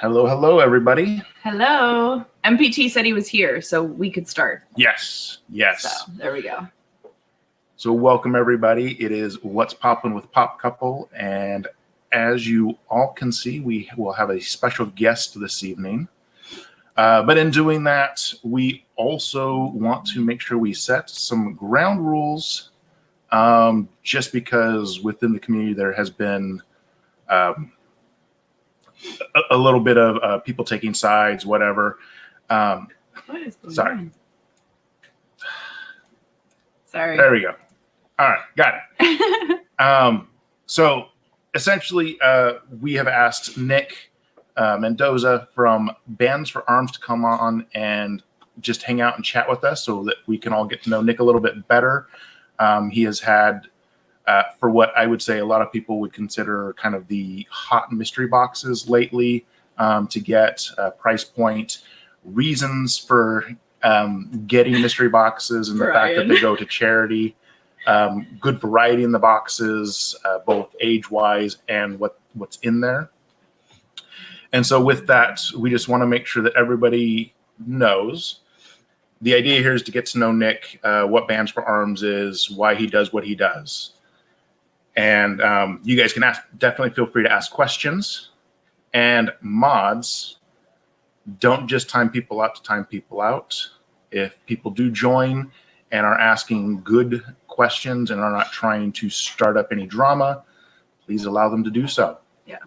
Hello, everybody. Hello. MPT said he was here, so we could start. Yes. So there we go. So welcome, everybody. It is What's Poppin' with Pop Couple, and as you all can see, we will have a special guest this evening. But in doing that, we also want to make sure we set some ground rules, just because within the community there has been a little bit of people taking sides, whatever. What is going on? Sorry. There we go. All right, got it. So essentially, we have asked Nick Mendoza from Bands for Arms to come on and just hang out and chat with us so that we can all get to know Nick a little bit better. He has had, for what I would say a lot of people would consider kind of the hot mystery boxes lately, to get price point, reasons for getting mystery boxes, and the fact that they go to charity. Good variety in the boxes, both age-wise and what's in there. And so with that, we just want to make sure that everybody knows. The idea here is to get to know Nick, what Bands for Arms is, why he does what he does. And you guys can definitely feel free to ask questions. And mods, don't just time people out to time people out. If people do join and are asking good questions and are not trying to start up any drama, please allow them to do so. Yeah.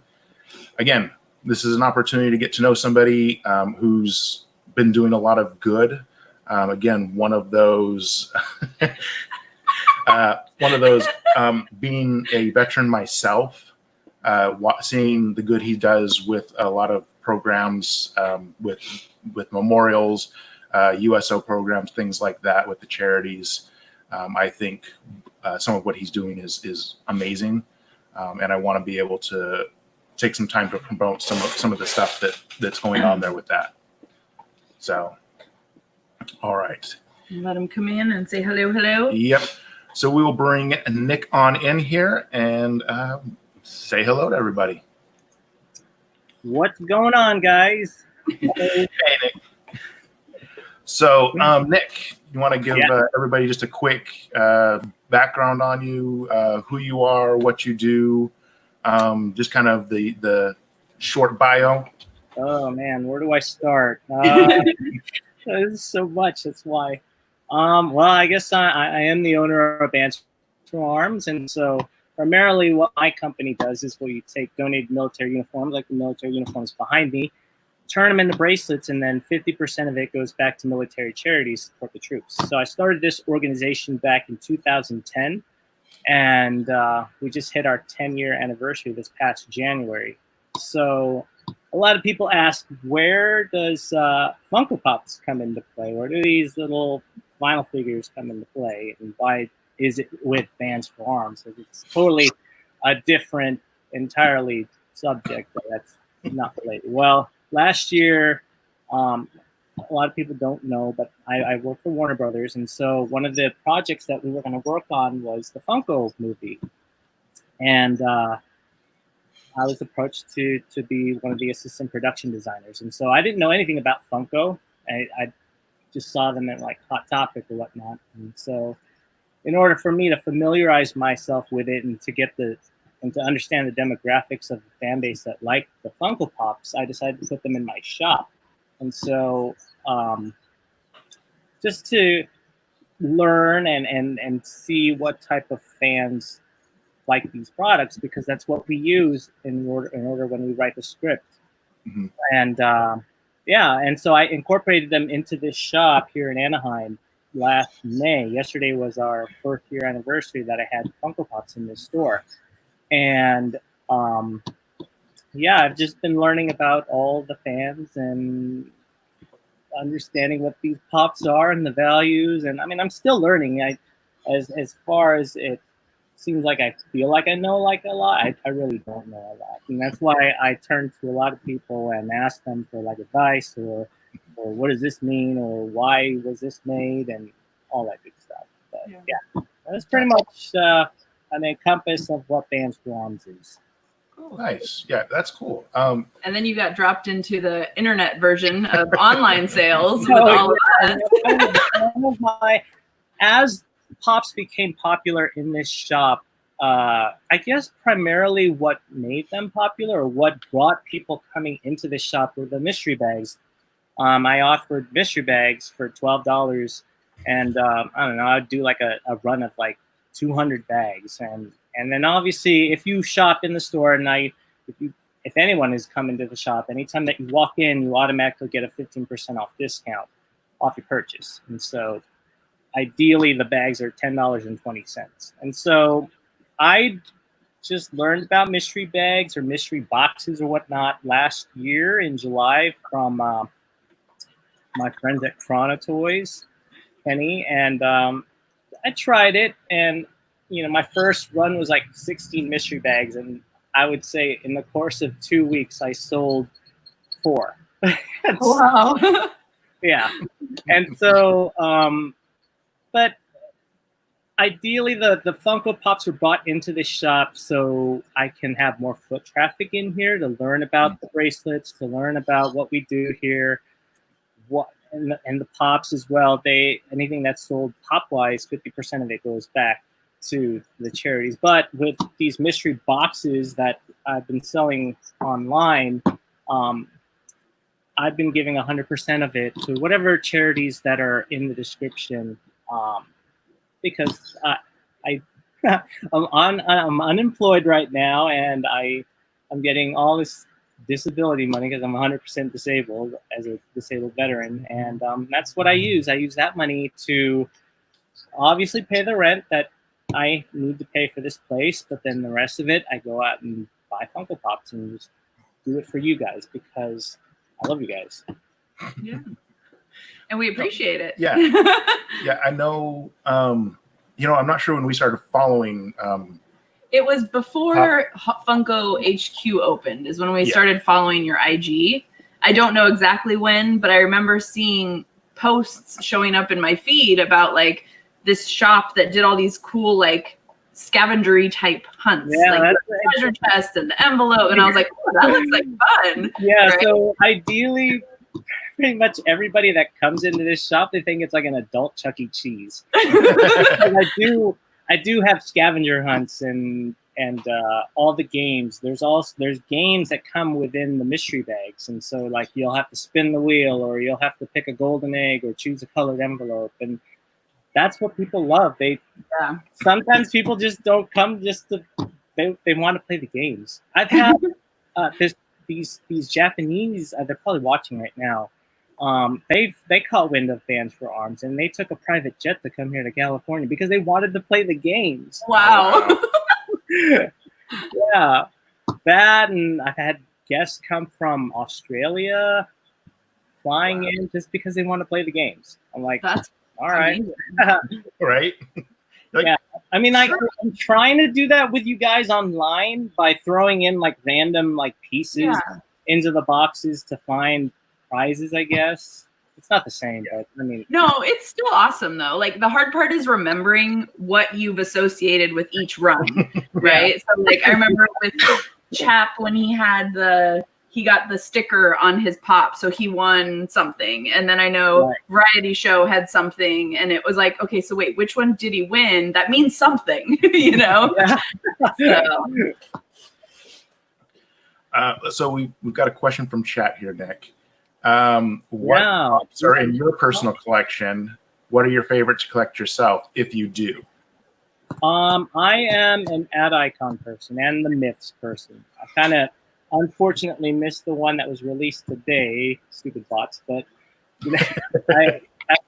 Again, this is an opportunity to get to know somebody who's been doing a lot of good. Again, one of those, being a veteran myself, seeing the good he does with a lot of programs, with memorials, USO programs, things like that with the charities. I think some of what he's doing is amazing, and I want to be able to take some time to promote some of the stuff that's going on there with that. So, all right. Let him come in and say hello. Yep. So we will bring Nick on in here and say hello to everybody. What's going on, guys? Hey, Nick. So, Nick, you want to give everybody just a quick background on you, who you are, what you do, just kind of the short bio? Oh, man, where do I start? There's so much, that's why. Well, I guess I am the owner of Bands for Arms, and so primarily what my company does is we take donated military uniforms, like the military uniforms behind me, turn them into bracelets, and then 50% of it goes back to military charities to support the troops. So I started this organization back in 2010, and we just hit our 10-year anniversary this past January. So a lot of people ask, where does Funko Pops come into play? Where do these little vinyl figures come into play? And why is it with Bands for Arms? It's totally a different, entirely subject that's not related. Well, last year, a lot of people don't know, but I work for Warner Brothers, and so one of the projects that we were going to work on was the Funko movie. And I was approached to be one of the assistant production designers. And so I didn't know anything about Funko. I just saw them at like Hot Topic or whatnot. And so in order for me to familiarize myself with it and to understand the demographics of the fan base that liked the Funko Pops, I decided to put them in my shop. And so just to learn and see what type of fans like these products, because that's what we use in order when we write the script. Mm-hmm. And and so I incorporated them into this shop here in Anaheim last May. Yesterday was our 1st year anniversary that I had Funko Pops in this store. And I've just been learning about all the fans and understanding what these pops are and the values. And I mean, I'm still learning. As far as it seems like I feel like I know like a lot, I really don't know a lot. And that's why I turn to a lot of people and ask them for like advice or what does this mean, or why was this made, and all that good stuff. But that's pretty much an encompass of what Bands for Arms is. Nice. Yeah, that's cool. And then you got dropped into the internet version of online sales with Oh, all of that. One of my, as Pops became popular in this shop, I guess primarily what made them popular or what brought people coming into the shop were the mystery bags. I offered mystery bags for $12, and I don't know, I'd do like a run of like 200 bags, and then obviously if you shop in the store and if anyone is coming to the shop, anytime that you walk in, you automatically get a 15% off discount off your purchase, and so ideally the bags are $10.20, and so I just learned about mystery bags or mystery boxes or whatnot last year in July from my friends at Chrono Toys, Kenny, and I tried it, and my first run was like 16 mystery bags, and I would say in the course of 2 weeks I sold 4. Wow. Yeah, and so but ideally the Funko Pops were brought into the shop so I can have more foot traffic in here to learn about the bracelets, to learn about what we do here. And the Pops as well. Anything that's sold pop wise, 50% of it goes back to the charities. But with these mystery boxes that I've been selling online, I've been giving 100% of it to whatever charities that are in the description, because I'm unemployed right now, and I'm getting all this disability money because I'm 100% disabled as a disabled veteran, and that's what I use. I use that money to obviously pay the rent that I need to pay for this place, but then the rest of it I go out and buy Funko Pops and just do it for you guys because I love you guys. Yeah, and we appreciate it. Yeah. Yeah, I know. I'm not sure when we started following. It was before Funko HQ opened is when we started following your IG. I don't know exactly when, but I remember seeing posts showing up in my feed about like this shop that did all these cool like scavengery type hunts, like the treasure chest and the envelope, and I was like, oh, that looks like fun. Yeah, right? So ideally, pretty much everybody that comes into this shop, they think it's like an adult Chuck E. Cheese. I do have scavenger hunts and all the games. There's games that come within the mystery bags, and so like you'll have to spin the wheel, or you'll have to pick a golden egg, or choose a colored envelope, and that's what people love. Sometimes people just don't come just to they want to play the games. I've had these Japanese. They're probably watching right now. They caught wind of Bands for Arms, and they took a private jet to come here to California because they wanted to play the games. Wow. Yeah, that, and I've had guests come from Australia flying in just because they want to play the games. I'm like, that's all right. Right. Yeah, I mean, I'm trying to do that with you guys online by throwing in like random like pieces into the boxes to find prizes, I guess. It's not the same, but I mean, no, it's still awesome though. Like the hard part is remembering what you've associated with each run, right? So like I remember with Chap when he got the sticker on his pop, so he won something. And then I know Variety Show had something, and it was like, okay, so wait, which one did he win? That means something, you know? So we've got a question from chat here, Nick. What pops are in your personal collection? What are your favorites to collect yourself, if you do? I am an ad icon person and the myths person. I kind of unfortunately missed the one that was released today. Stupid bots, but that's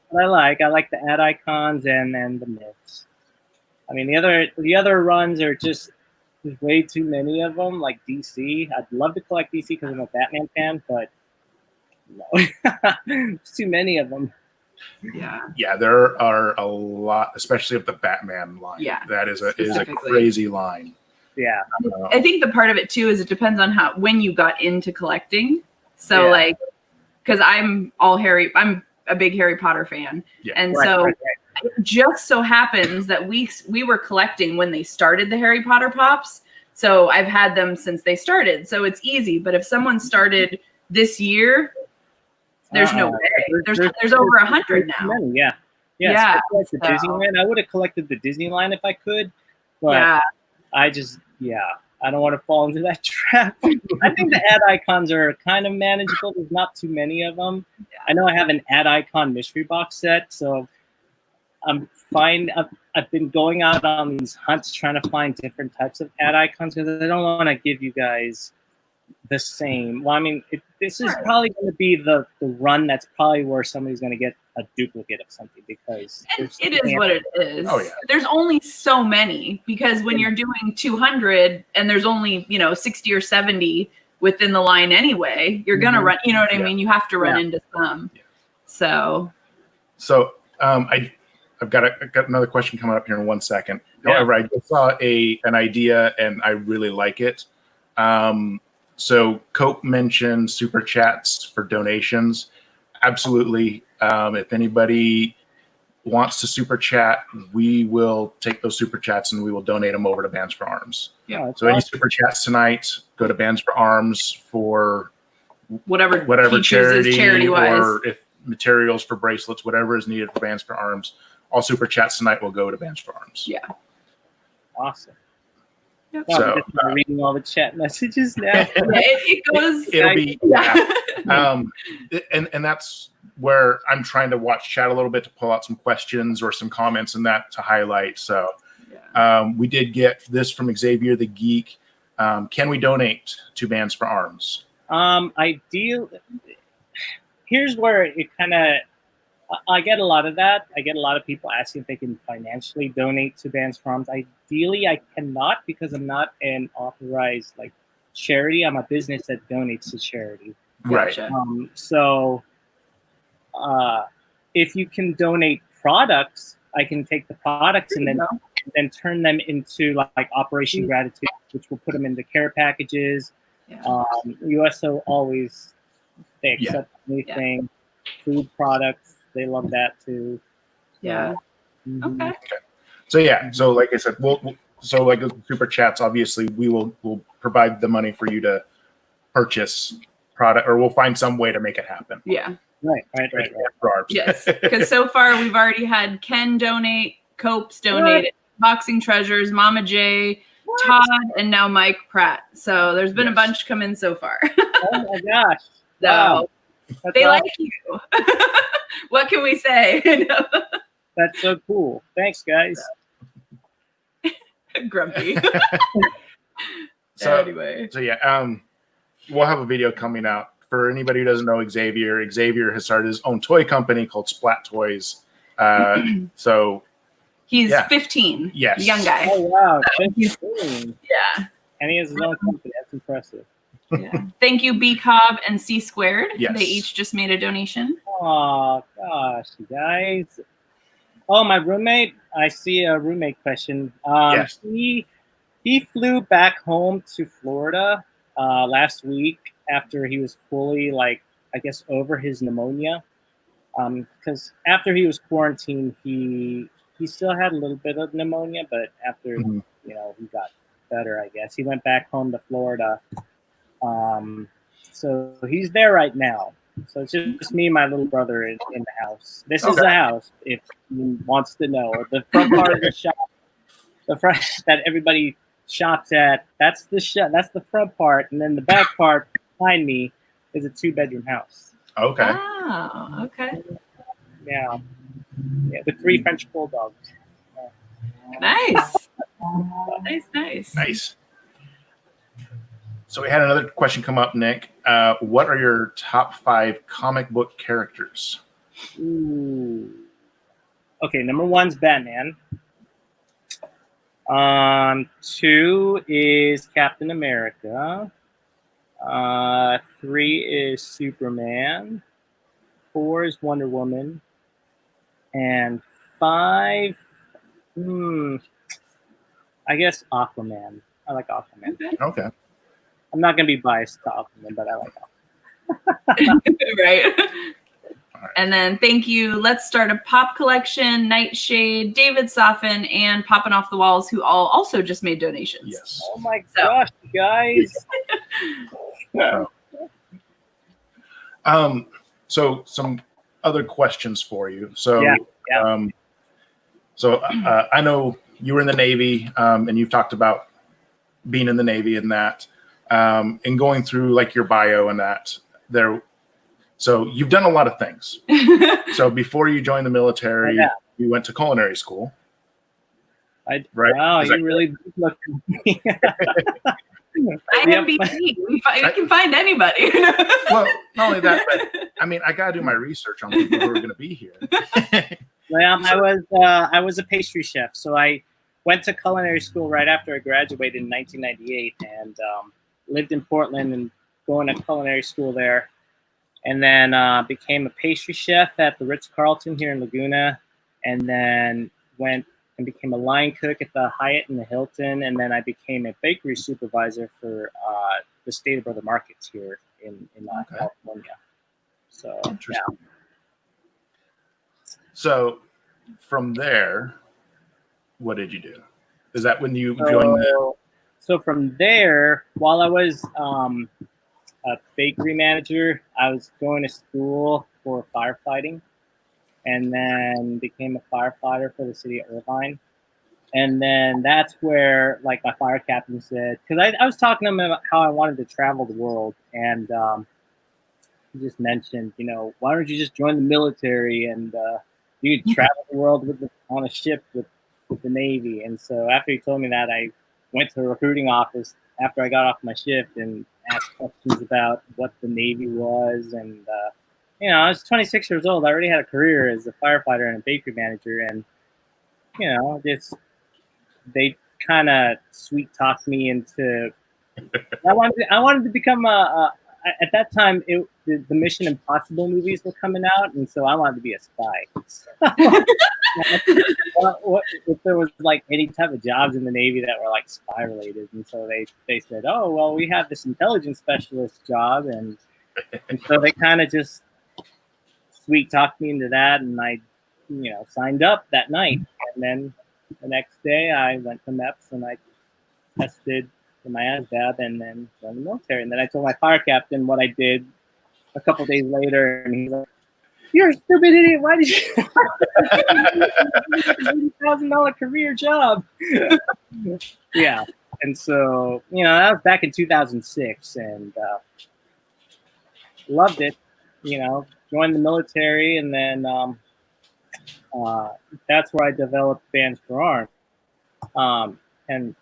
what I like. I like the ad icons and the myths. I mean, the other runs are just there's way too many of them. Like DC, I'd love to collect DC because I'm a Batman fan, but no, there's too many of them. Yeah, there are a lot, especially of the Batman line. Yeah, that is a crazy line. Yeah, I think the part of it too is it depends on when you got into collecting. So like, because I'm a big Harry Potter fan, and it just so happens that we were collecting when they started the Harry Potter pops. So I've had them since they started. So it's easy. But if someone started this year, there's no way. There's over 100 now. Many, yeah. Yeah. Like the Disneyland. I would have collected the Disneyland if I could, but I just, I don't want to fall into that trap. I think the ad icons are kind of manageable. There's not too many of them. I know I have an ad icon mystery box set, so I'm fine. I've been going out on these hunts trying to find different types of ad icons because I don't want to give you guys the same. Well, I mean, this is probably going to be the run that's probably where somebody's going to get a duplicate of something because it is what it is. Oh, yeah. There's only so many because when you're doing 200 and there's only 60 or 70 within the line anyway, you're gonna run. You know what I mean? You have to run into some. Yeah. So I've got another question coming up here in 1 second. However, I just saw an idea and I really like it. So Cope mentioned super chats for donations. Absolutely. If anybody wants to super chat, we will take those super chats and we will donate them over to Bands for Arms. Yeah. So any super chats tonight, go to Bands for Arms for whatever charity wise, or if materials for bracelets, whatever is needed for Bands for Arms. All super chats tonight will go to Bands for Arms. Yeah. Awesome. Yep. So I'm reading all the chat messages now. it goes. It'll be and that's where I'm trying to watch chat a little bit to pull out some questions or some comments and that to highlight. So we did get this from Xavier the Geek. Can we donate to Bands for Arms? Here's where it kind of. I get a lot of that. I get a lot of people asking if they can financially donate to Bands for Arms. Ideally, I cannot because I'm not an authorized charity. I'm a business that donates to charity. Right. So if you can donate products, I can take the products and then turn them into Operation Gratitude, which will put them into care packages. USO always they accept anything, food products. They love that too. Yeah. Okay. So like I said, like the super chats, obviously we'll provide the money for you to purchase product, or we'll find some way to make it happen. Yeah. Right. Yes, because so far we've already had Ken donate, Copes donated, Boxing Treasures, Mama J, Todd, and now Mike Pratt. So there's been a bunch come in so far. Oh my gosh! So they like you. What can we say? That's so cool. Thanks, guys. Grumpy. Anyway. We'll have a video coming out. For anybody who doesn't know Xavier has started his own toy company called Splat Toys. So he's 15. Yes. Young guy. Oh wow. 15. Yeah. And he has his own company. That's impressive. Yeah. Thank you, B Cobb and C Squared. Yes. They each just made a donation. Oh gosh, you guys. Oh, my roommate. I see a roommate question. Yes. He flew back home to Florida last week after he was fully over his pneumonia. Because after he was quarantined, he still had a little bit of pneumonia, but after he got better, I guess he went back home to Florida. So he's there right now. So it's just me and my little brother in the house. This is the house, if he wants to know. The front part of the shop, the front that everybody shops at, that's the that's the front part, and then the back part behind me is a 2-bedroom house. Okay. Oh, okay. Yeah, with 3 French bulldogs. Nice. Nice. So we had another question come up, Nick. What are your top 5 comic book characters? Ooh. Okay, number 1's Batman. 2 is Captain America. 3 is Superman. 4 is Wonder Woman. And 5, I guess Aquaman. I like Aquaman. Okay. I'm not going to be biased to Aquaman, but I like Aquaman. Right. right. And then thank you. Let's Start a Pop Collection, Nightshade, David Soffin, and Popping Off the Walls, who all also just made donations. Yes. Oh my gosh, you guys. So some other questions for you. So, Yeah. I know you were in the Navy, and you've talked about being in the Navy and that, and going through like your bio and that there. So you've done a lot of things. So before you joined the military, you went to culinary school. Right? Wow, you really look at me. IMBC. We can find anybody. Well, not only that, but I mean, I gotta do my research on people who are going to be here. Well, I was a pastry chef, so I went to culinary school right after I graduated in 1998, and lived in Portland and going to culinary school there, and then became a pastry chef at the Ritz-Carlton here in Laguna, and then went and became a line cook at the Hyatt and the Hilton, and then I became a bakery supervisor for the State of Brother Markets here in California. So, yeah. So, from there, what did you do? Is that when you joined the? So from there, while I was a bakery manager, I was going to school for firefighting, and then became a firefighter for the city of Irvine. And then that's where, like, my fire captain said, because I was talking to him about how I wanted to travel the world, and he just mentioned, why don't you just join the military and you could travel the world on a ship with the Navy. And so after he told me that, I went to the recruiting office after I got off my shift and asked questions about what the Navy was. And, I was 26 years old. I already had a career as a firefighter and a bakery manager. And, they kind of sweet talked me into, I wanted to become at that time, the Mission Impossible movies were coming out, and so I wanted to be a spy. If there was like any type of jobs in the Navy that were like spy related, and so they said, oh well, we have this intelligence specialist job, and so they kind of just sweet talked me into that, and I signed up that night, and then the next day I went to MEPS and I tested for my ASVAB and then joined the military. And then I told my fire captain what I did a couple days later, and he's like, "You're a stupid idiot! Why did you $80,000 career job?" Yeah, and so that was back in 2006, and loved it. Joined the military, and then that's where I developed Bands for Arms. And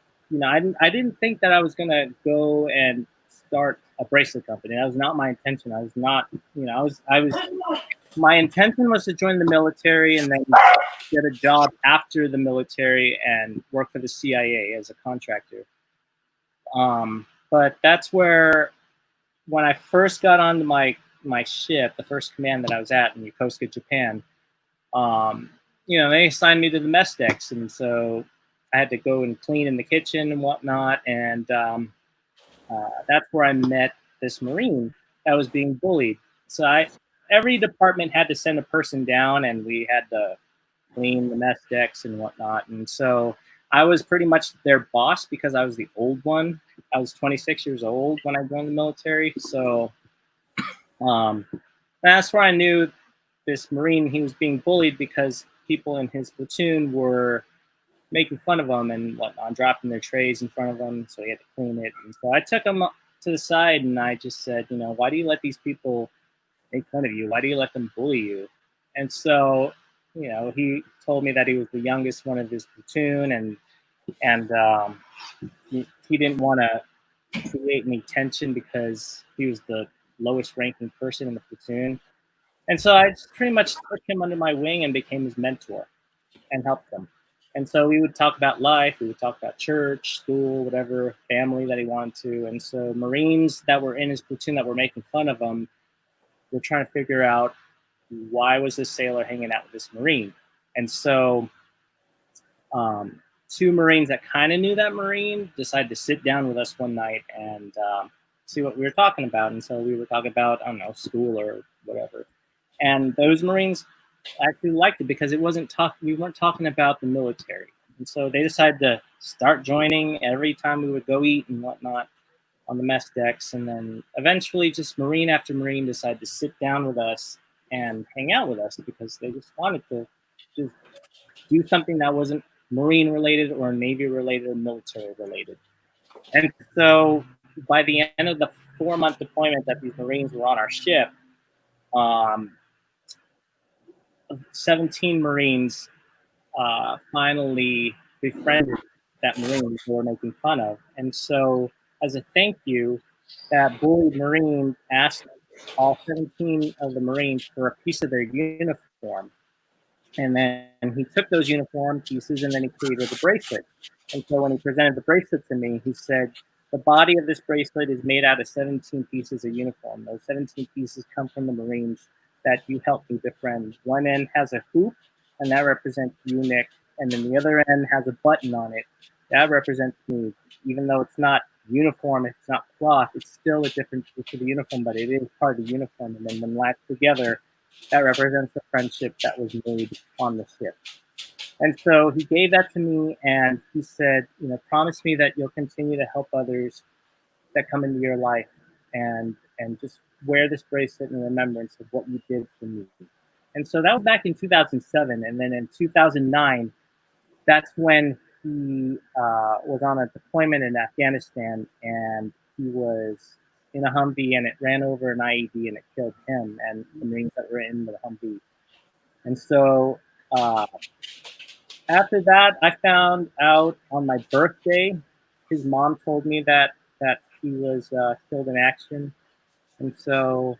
I didn't think that I was gonna go and start a bracelet company. That was not my intention. I was not, my intention was to join the military and then get a job after the military and work for the CIA as a contractor. But that's where, when I first got onto my ship, the first command that I was at in Yokosuka, Japan, they assigned me to the mess decks, and so I had to go and clean in the kitchen and whatnot, and that's where I met this Marine that was being bullied. So every department had to send a person down, and we had to clean the mess decks and whatnot. And so I was pretty much their boss because I was the old one. I was 26 years old when I joined the military. So that's where I knew this Marine. He was being bullied because people in his platoon were making fun of him and whatnot, dropping their trays in front of him, so he had to clean it. And so I took him to the side and I just said, why do you let these people make fun of you? Why do you let them bully you? And so, he told me that he was the youngest one of his platoon, and he didn't want to create any tension because he was the lowest ranking person in the platoon. And so I just pretty much took him under my wing and became his mentor and helped him. And so we would talk about life, we would talk about church, school, whatever, family that he wanted to. And so Marines that were in his platoon that were making fun of him were trying to figure out, why was this sailor hanging out with this Marine? And so two Marines that kind of knew that Marine decided to sit down with us one night and see what we were talking about. And so we were talking about, I don't know, school or whatever. And those Marines actually liked it because it wasn't we weren't talking about the military. And so they decided to start joining every time we would go eat and whatnot on the mess decks. And then eventually just Marine after Marine decided to sit down with us and hang out with us because they just wanted to just do something that wasn't Marine related or Navy related or military related. And so by the end of the 4-month deployment that these Marines were on our ship, 17 Marines finally befriended that Marine we were making fun of. And so, as a thank you, that bullied Marine asked all 17 of the Marines for a piece of their uniform. And then he took those uniform pieces and then he created a bracelet. And so when he presented the bracelet to me, he said, the body of this bracelet is made out of 17 pieces of uniform. Those 17 pieces come from the Marines that you helped me befriend. One end has a hoop, and that represents you, Nick. And then the other end has a button on it. That represents me. Even though it's not uniform, it's not cloth, it's still a different piece of the uniform, but it is part of the uniform. And then when latched together, that represents the friendship that was made on the ship. And so he gave that to me and he said, promise me that you'll continue to help others that come into your life and just wear this bracelet in remembrance of what you did for me. And so that was back in 2007. And then in 2009, that's when he was on a deployment in Afghanistan and he was in a Humvee and it ran over an IED and it killed him and the Marines that were in the Humvee. And so after that, I found out on my birthday, his mom told me that he was killed in action. And so,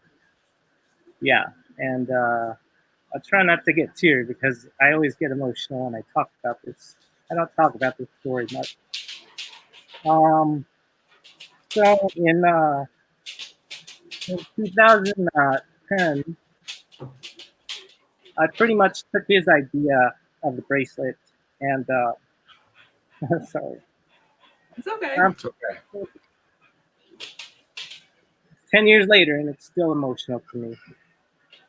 yeah. And I try not to get teary because I always get emotional when I talk about this. I don't talk about this story much. So in 2010, I pretty much took his idea of the bracelet and sorry. It's okay. It's okay. 10 years later, and it's still emotional to me.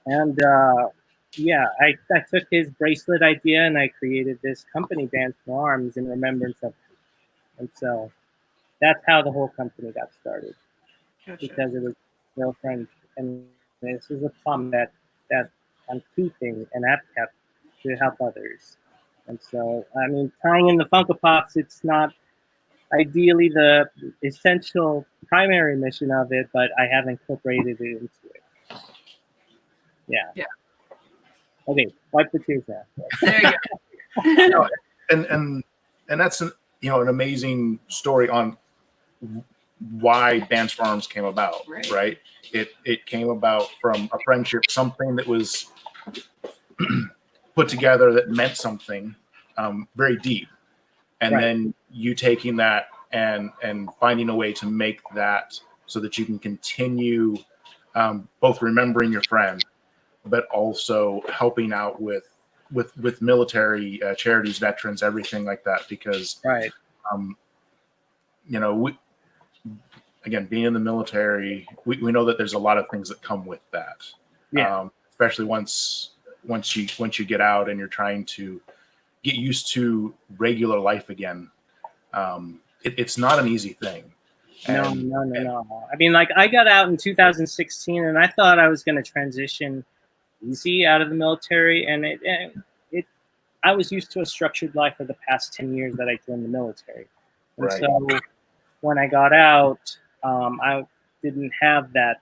And yeah, I took his bracelet idea and I created this company, Dance for Arms, in remembrance of him. And so that's how the whole company got started. Gotcha. Because it was girlfriend, and this is a problem that I'm keeping and have kept to help others. And so, I mean, tying in the Funko Pops, it's not ideally the essential primary mission of it, but I have incorporated it into it. Yeah. Yeah. Okay, wipe the tears now. There you go. and that's an amazing story on why Bands for Arms came about, right? It came about from a friendship, something that was put together that meant something very deep, and then you taking that and finding a way to make that so that you can continue both remembering your friend, but also helping out with military charities, veterans, everything like that. Because again, being in the military, we know that there's a lot of things that come with that. Especially once you get out and you're trying to get used to regular life again. It's not an easy thing. No. I mean, like, I got out in 2016 and I thought I was going to transition easy out of the military, and I was used to a structured life for the past 10 years that I joined the military. And so when I got out, I didn't have that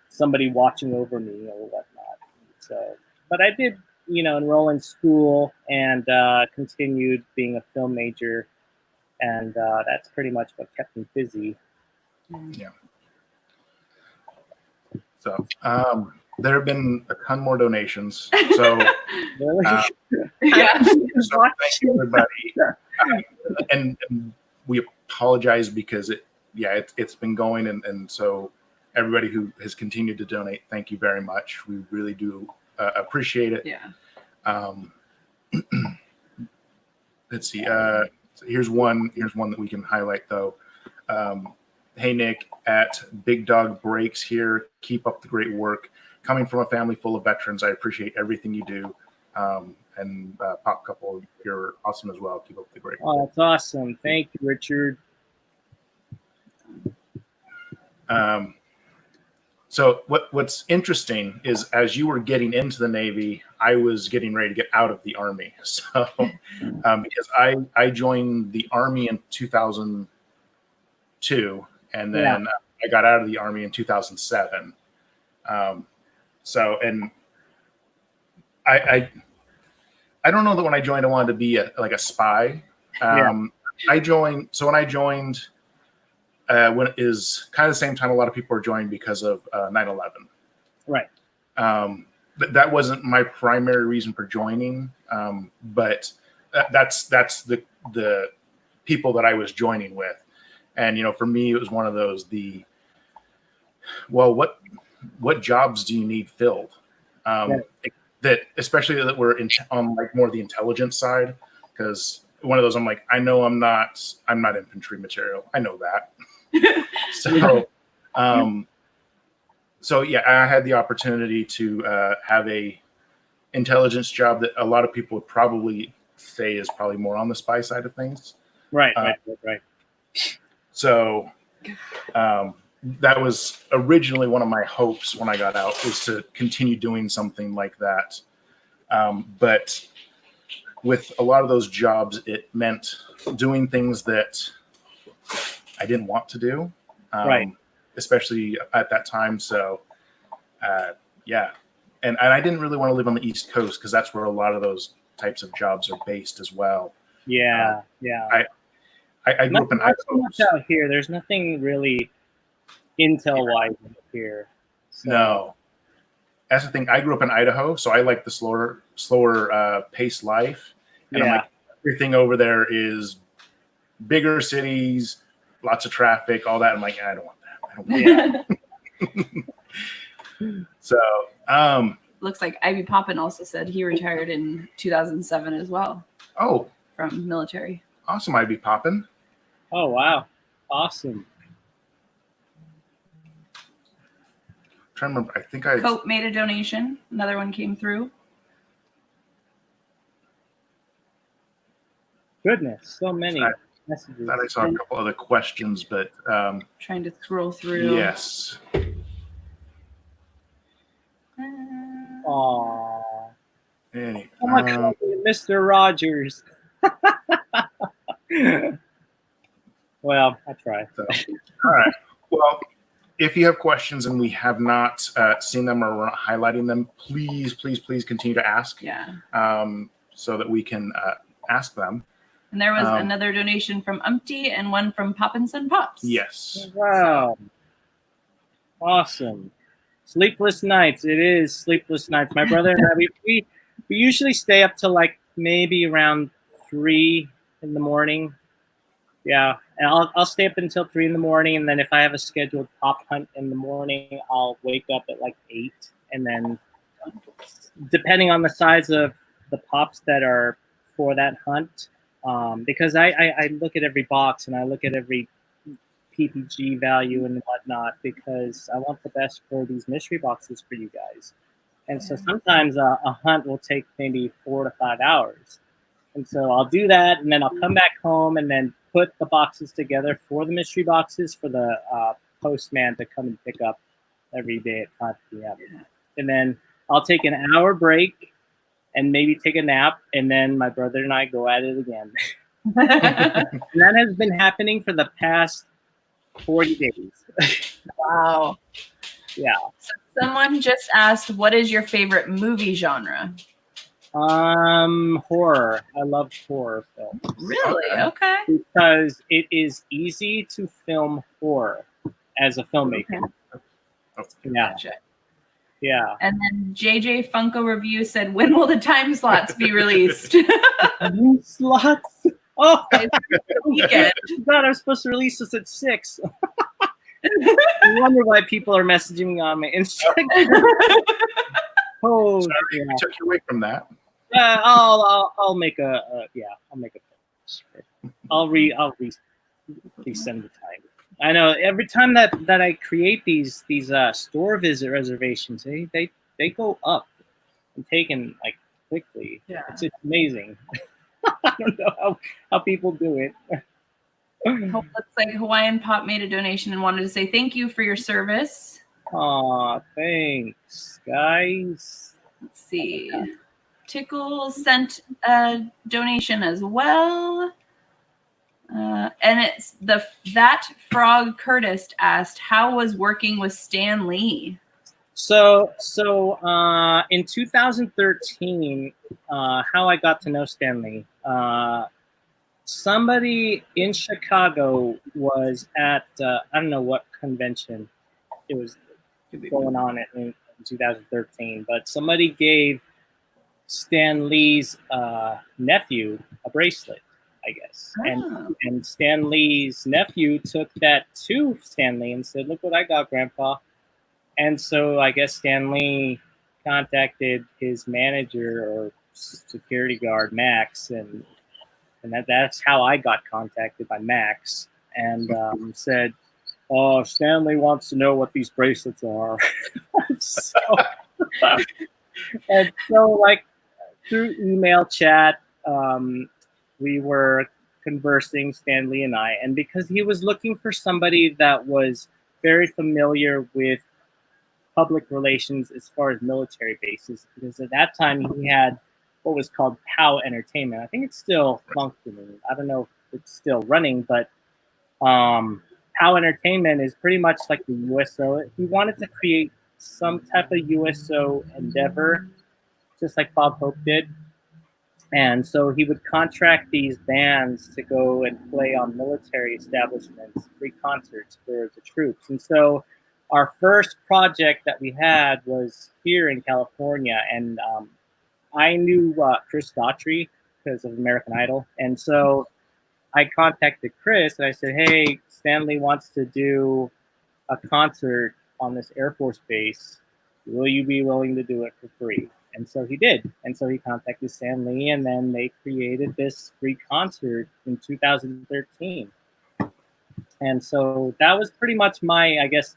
somebody watching over me or whatnot. So, but I did, enroll in school and continued being a film major, and that's pretty much what kept me busy. Yeah. So there have been a ton more donations. So Really? Yeah. so thank you, everybody. And we apologize because it's been going, and so everybody who has continued to donate, thank you very much. We really do appreciate it. Yeah. Let's see. So here's one that we can highlight though. Hey Nick, at Big Dog Breaks here. Keep up the great work. coming from a family full of veterans, I appreciate everything you do. And Pop Couple, you're awesome as well. Keep up the great work. Oh, that's awesome. Thank you, Richard. So what's interesting is as you were getting into the Navy, I was getting ready to get out of the Army. So because I joined the Army in 2002, and then I got out of the Army in 2007. And I don't know that when I joined, I wanted to be like a spy. When I joined, when it is kind of the same time a lot of people are joining because of 9/11. Right. That wasn't my primary reason for joining, but that's the people that I was joining with, and for me it was one of those what jobs do you need filled? That especially that we're on like more the intelligence side, because one of those I'm like, I know I'm not infantry material. I know that. So I had the opportunity to have a intelligence job that a lot of people would probably say is probably more on the spy side of things. Right. So that was originally one of my hopes when I got out, was to continue doing something like that. But with a lot of those jobs, it meant doing things that I didn't want to do, especially at that time. So, and I didn't really want to live on the East Coast because that's where a lot of those types of jobs are based as well. I grew up in Idaho. Idaho. Out here, there's nothing really Intel-wise here. So. No, that's the thing. I grew up in Idaho, so I like the slower paced life. And I'm like, everything over there is bigger cities, lots of traffic, all that. I'm like, I don't want that. So, looks like Ivy Poppin also said he retired in 2007 as well. Oh, from military. Awesome, Ivy Poppin. Oh wow, awesome. Trying to remember. I think Cope made a donation. Another one came through. Goodness, so many messages. I saw a couple other questions, but trying to scroll through. Yes. Aww. Anyway, Oh my God, Mr. Rogers. Well, I try. So, all right. Well, if you have questions and we have not seen them or we're not highlighting them, please continue to ask. Yeah. So that we can ask them. And there was another donation from Umpty and one from Poppinson Pops. Yes. Wow. Awesome. Sleepless nights. It is sleepless nights. My brother and I, we usually stay up till like maybe around 3 in the morning. Yeah, and I'll stay up until 3 in the morning, and then if I have a scheduled pop hunt in the morning, I'll wake up at like 8, and then depending on the size of the pops that are for that hunt, because I look at every box and I look at every PPG value and whatnot, because I want the best for these mystery boxes for you guys. And so sometimes a hunt will take maybe 4 to 5 hours. And so I'll do that, and then I'll come back home and then put the boxes together for the mystery boxes for the postman to come and pick up every day at 5 p.m. And then I'll take an hour break and maybe take a nap, and then my brother and I go at it again. And that has been happening for the past 40 days. Wow. Yeah. So someone just asked, what is your favorite movie genre? Horror. I love horror films. Really? Okay. Because it is easy to film horror as a filmmaker. Okay. Yeah. Gotcha. Yeah. And then JJ Funko Review said, when will the time slots be released? Slots. Oh, weekend. God, I was supposed to release this at 6. I wonder why people are messaging me on my Instagram. Oh, sorry, we took you away from that. I'll make I'll make a post. I'll resend the time. I know every time that I create these store visit reservations, they go up and taken like quickly. Yeah. It's amazing. I don't know how people do it. Looks like Hawaiian Pop made a donation and wanted to say thank you for your service. Aw, thanks, guys. Let's see. Tickle sent a donation as well. And it's that Frog Curtis asked, how was working with Stan Lee? So in 2013, how I got to know Stan Lee. Somebody in Chicago was at I don't know what convention it was going on in 2013, but somebody gave Stan Lee's nephew a bracelet, I guess. Oh. And Stan Lee's nephew took that to Stan Lee and said, "Look what I got, Grandpa." And so I guess Stan Lee contacted his manager or security guard, Max, and that's how I got contacted by Max, and said, "Oh, Stanley wants to know what these bracelets are." so, and so, like through email chat, we were conversing, Stanley and I, and because he was looking for somebody that was very familiar with public relations as far as military bases, because at that time he had what was called POW Entertainment. I think it's still functioning. I don't know if it's still running, but POW Entertainment is pretty much like the USO. He wanted to create some type of USO endeavor, just like Bob Hope did. And so he would contract these bands to go and play on military establishments, free concerts for the troops. And so our first project that we had was here in California, and I knew Chris Daughtry because of American Idol. And so I contacted Chris and I said, "Hey, Stanley wants to do a concert on this Air Force base. Will you be willing to do it for free?" And so he did. And so he contacted Stanley, and then they created this free concert in 2013. And so that was pretty much my, I guess,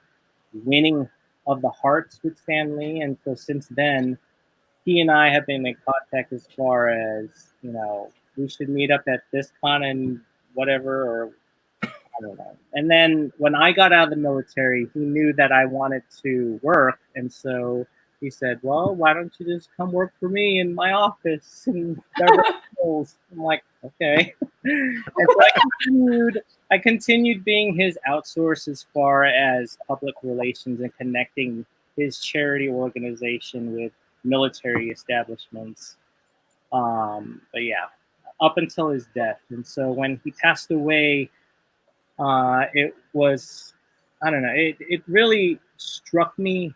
winning of the hearts with Stanley. And so since then, he and I have been in contact as far as, we should meet up at this con and whatever, or I don't know. And then when I got out of the military, he knew that I wanted to work. And so he said, "Well, why don't you just come work for me in my office and direct roles?" I'm like, okay. And so I continued being his outsource as far as public relations and connecting his charity organization with military establishments. But yeah, up until his death. And so when he passed away, it was, I don't know, it really struck me.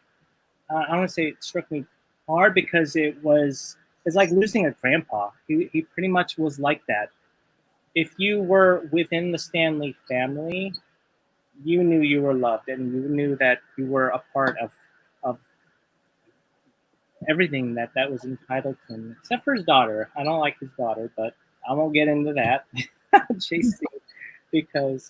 I want to say it struck me hard because it's like losing a grandpa. He pretty much was like that. If you were within the Stanley family, you knew you were loved, and you knew that you were a part of everything that was entitled to him, except for his daughter. I don't like his daughter, but I won't get into that, JC, because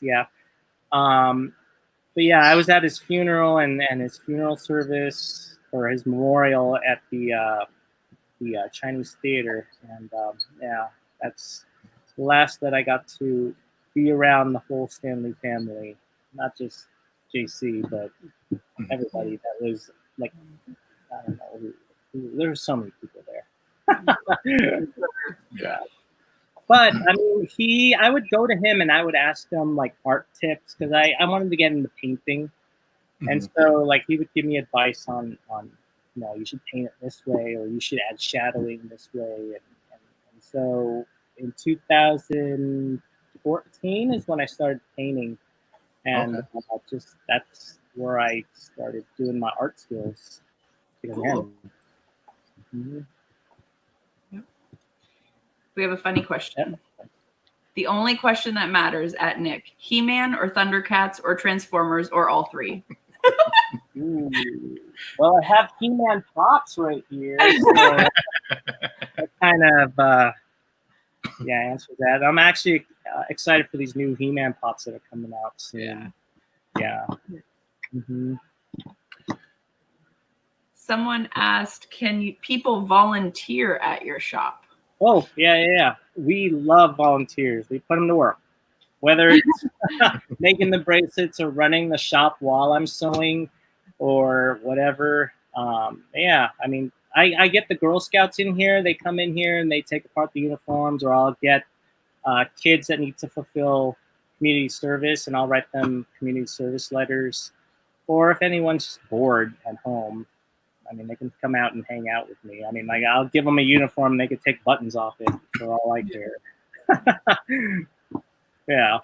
but yeah, I was at his funeral and his funeral service or his memorial at the Chinese theater, and yeah, that's the last that I got to be around the whole Stanley family, not just JC, but everybody that was like, I don't know, there were so many people there. Yeah. But I mean, I would go to him and I would ask him like art tips because I wanted to get into painting, and so like he would give me advice on you should paint it this way or you should add shadowing this way, and so in 2014 is when I started painting, and that's where I started doing my art skills. Cool. Mm-hmm. We have a funny question. Yep. The only question that matters at Nick: He-Man or Thundercats or Transformers or all three? Ooh. Well, I have He-Man pops right here. So that kind of answers that. I'm actually excited for these new He-Man pops that are coming out soon. Yeah. Yeah. Mm-hmm. Someone asked, can people volunteer at your shop? Oh, yeah. We love volunteers. We put them to work. Whether it's making the bracelets or running the shop while I'm sewing or whatever. Yeah, I mean, I get the Girl Scouts in here. They come in here and they take apart the uniforms, or I'll get kids that need to fulfill community service, and I'll write them community service letters. Or if anyone's just bored at home, I mean, they can come out and hang out with me. I mean, like, I'll give them a uniform and they can take buttons off it for all I care. Yeah.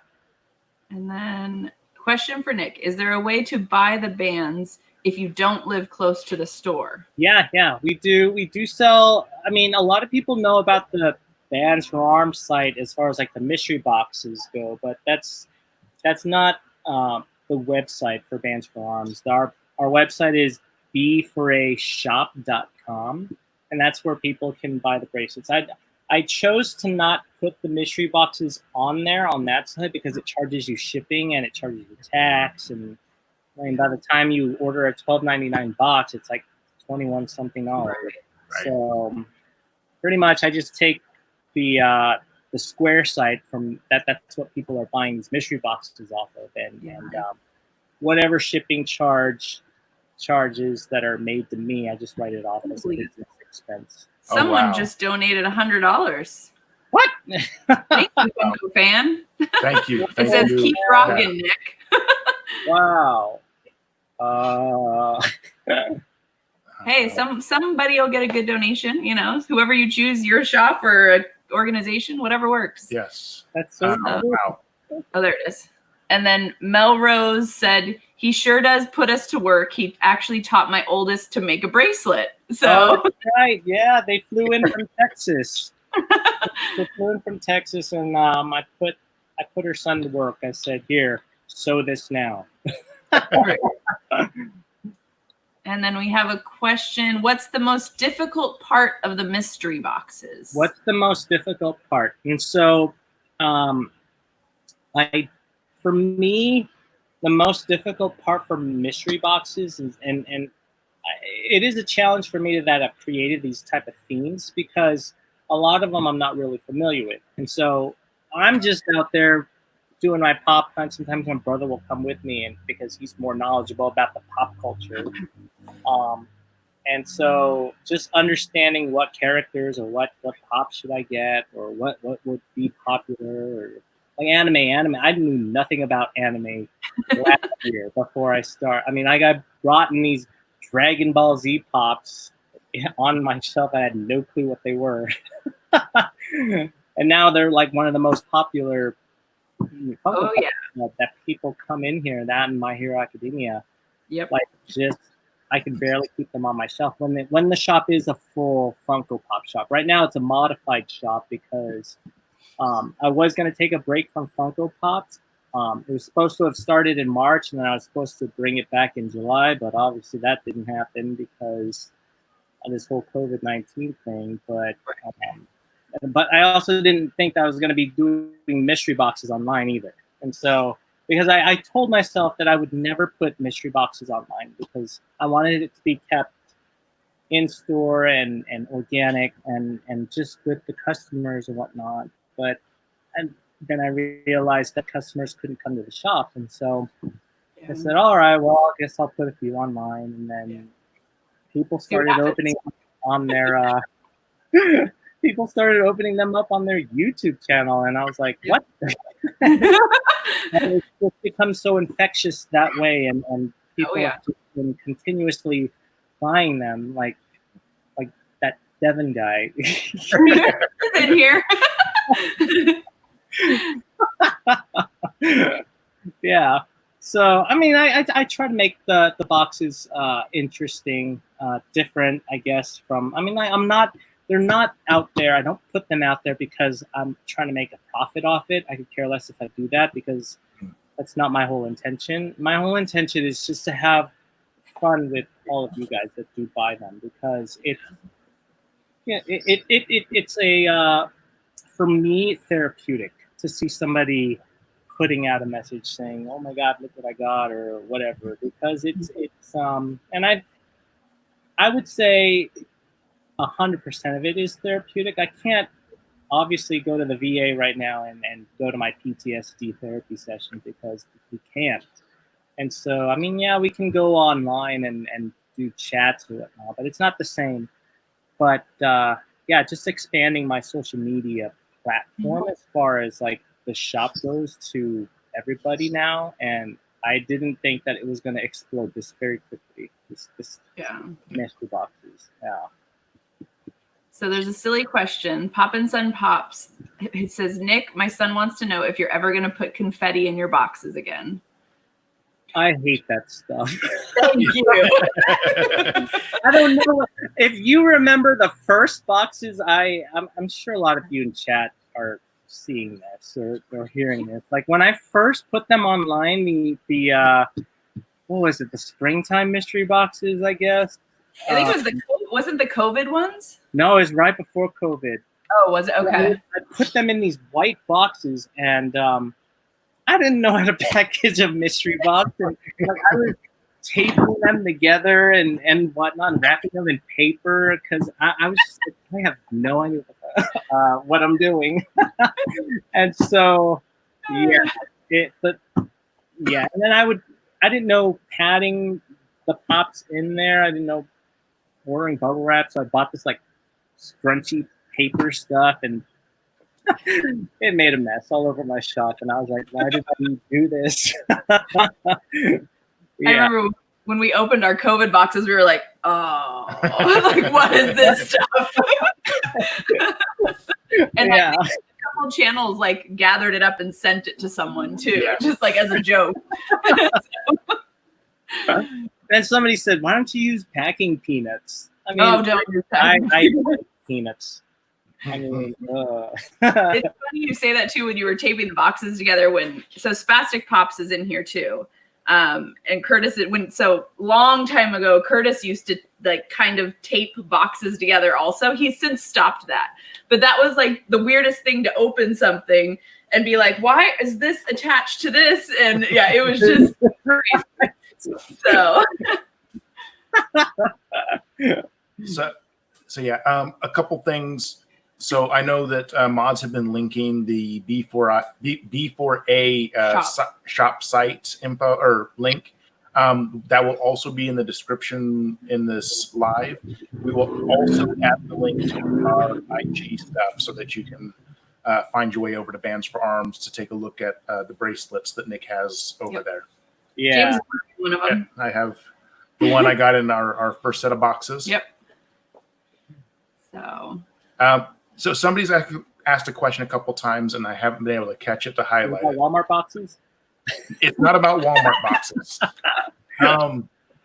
And then question for Nick, is there a way to buy the bands if you don't live close to the store? Yeah, we do sell. I mean, a lot of people know about the Bands for Arms site as far as like the mystery boxes go, but that's not the website for Bands for Arms. Our website is bforashop.com, and that's where people can buy the bracelets. I chose to not put the mystery boxes on there on that side because it charges you shipping and it charges you tax, and I mean, by the time you order a $12.99 box, it's like $21 something. Right. So pretty much, I just take the Square site from that. That's what people are buying these mystery boxes off of, and whatever shipping charges that are made to me, I just write it off as a business expense. Someone just donated $100. What? Thank you, Funko fan. Thank you. It says, keep rocking, Nick. Wow. Hey, somebody will get a good donation. You know, whoever you choose, your shop or an organization, whatever works. Yes. That's so cool. Wow. Oh, there it is. And then Melrose said, he sure does put us to work. He actually taught my oldest to make a bracelet. So right, yeah, they flew in from Texas. They flew in from Texas, and I put her son to work. I said, "Here, sew this now." And then we have a question. What's the most difficult part of the mystery boxes? What's the most difficult part? And so, for me, the most difficult part for mystery boxes is, and it is a challenge for me that I've created these type of themes, because a lot of them I'm not really familiar with. And so I'm just out there doing my pop hunt. Sometimes my brother will come with me, and because he's more knowledgeable about the pop culture. And so just understanding what characters or what pop should I get, or what would be popular, or like anime. I knew nothing about anime last year before I start. I mean, I got brought in these Dragon Ball Z pops on my shelf. I had no clue what they were. And now they're like one of the most popular that people come in here. That and My Hero Academia. Yep. Like, just I can barely keep them on my shelf. When the shop is a full Funko Pop shop. Right now it's a modified shop because I was going to take a break from Funko Pops. It was supposed to have started in March, and then I was supposed to bring it back in July, but obviously that didn't happen because of this whole COVID-19 thing. But I also didn't think that I was going to be doing mystery boxes online either. And so, because I told myself that I would never put mystery boxes online because I wanted it to be kept in store and organic and just with the customers and whatnot. But then I realized that customers couldn't come to the shop. And so I said, all right, well, I guess I'll put a few online. And then people started opening on their people started opening them up on their YouTube channel, and I was like, what? And it's become so infectious that way, and people have been continuously buying them, like that Devin guy. in here. Yeah. So I mean, I try to make the boxes interesting, different, I guess. From, I mean, they're not out there. I don't put them out there because I'm trying to make a profit off it. I could care less if I do that, because that's not my whole intention. My whole intention is just to have fun with all of you guys that do buy them, because it's a for me, therapeutic to see somebody putting out a message saying, "Oh my God, look what I got," or whatever, because it's and I would say 100% of it is therapeutic. I can't obviously go to the VA right now and go to my PTSD therapy session because we can't. And so, I mean, yeah, we can go online and do chats or whatnot, but it's not the same. But yeah, just expanding my social media platform as far as like the shop goes to everybody now. And I didn't think that it was going to explode this very quickly. This mystery boxes. Yeah. So there's a silly question. Pop and Son Pops. It says, Nick, my son wants to know if you're ever going to put confetti in your boxes again. I hate that stuff. Thank you. I don't know if you remember the first boxes. I'm sure a lot of you in chat are seeing this or hearing this. Like when I first put them online, the what was it? The springtime mystery boxes, I guess. I think it was wasn't the COVID ones? No, it was right before COVID. Oh, was it? Okay. I put them in these white boxes, and I didn't know how to package a mystery box. And, like, I was taping them together and whatnot, and wrapping them in paper because I was just like, I have no idea what I'm doing. And so, yeah, and then I didn't know padding the pops in there. I didn't know ordering bubble wrap, so I bought this like scrunchy paper stuff, and it made a mess all over my shop. And I was like, why did I do this? I remember when we opened our COVID boxes, we were like, oh, like, what is this stuff? And I think a couple channels like gathered it up and sent it to someone too, just like as a joke. Then somebody said, why don't you use packing peanuts? I mean, don't use I like peanuts. I mean, it's funny you say that too when you were taping the boxes together. So Spastic Pops is in here too, and Curtis long time ago Curtis used to like kind of tape boxes together. Also, he's since stopped that, but that was like the weirdest thing to open something and be like, why is this attached to this? And yeah, it was just crazy. So yeah, a couple things. So I know that mods have been linking the B4A shop site info or link. That will also be in the description in this live. We will also add the link to our IG stuff so that you can find your way over to Bands for Arms to take a look at the bracelets that Nick has over there. Yeah, James, one of them. I have the one I got in our first set of boxes. Yep. So somebody's asked a question a couple times, and I haven't been able to catch it to highlight it. Walmart boxes? It's not about Walmart boxes.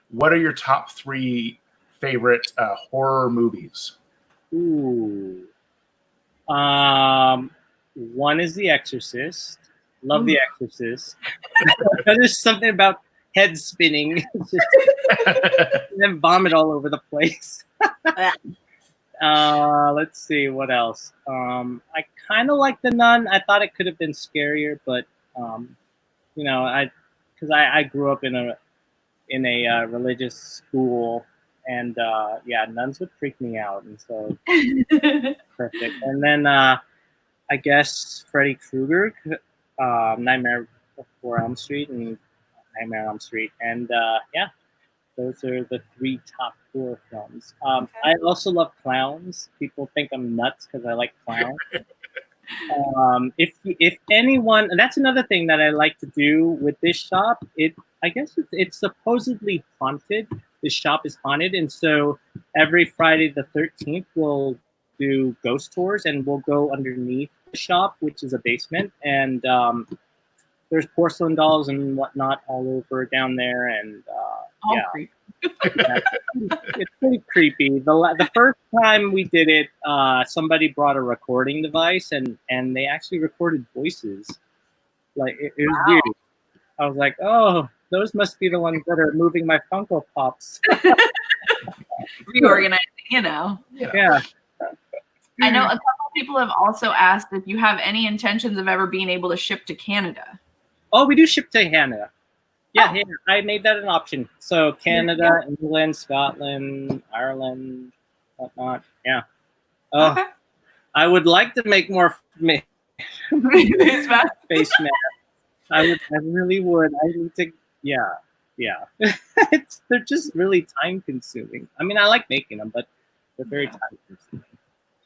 What are your top 3 favorite horror movies? Ooh. One is The Exorcist. Love The Exorcist. There's something about head spinning and then vomit all over the place. Let's see what else. I kind of like The Nun. I thought it could have been scarier, but because I grew up in a religious school, and nuns would freak me out, and so perfect. And then I guess Freddy Krueger, Nightmare Before Elm Street, and Nightmare on Elm Street, and those are the 3 top horror films. I also love clowns. People think I'm nuts because I like clowns. If anyone, and that's another thing that I like to do with this shop. I guess it's supposedly haunted. The shop is haunted, and so every Friday the 13th we'll do ghost tours, and we'll go underneath the shop, which is a basement, and there's porcelain dolls and whatnot all over down there, and Creepy. it's pretty creepy. The first time we did it, somebody brought a recording device, and they actually recorded voices. Like it was weird. I was like, oh, those must be the ones that are moving my Funko Pops. Reorganizing, Yeah. I know a couple people have also asked if you have any intentions of ever being able to ship to Canada. Oh, we do ship to Canada. Yeah, yeah, I made that an option. So Canada, England, Scotland, Ireland, whatnot. Yeah. Oh, Okay. I would like to make more face masks. I really would. I need to. Yeah, yeah. They're just really time consuming. I mean, I like making them, but they're very time consuming.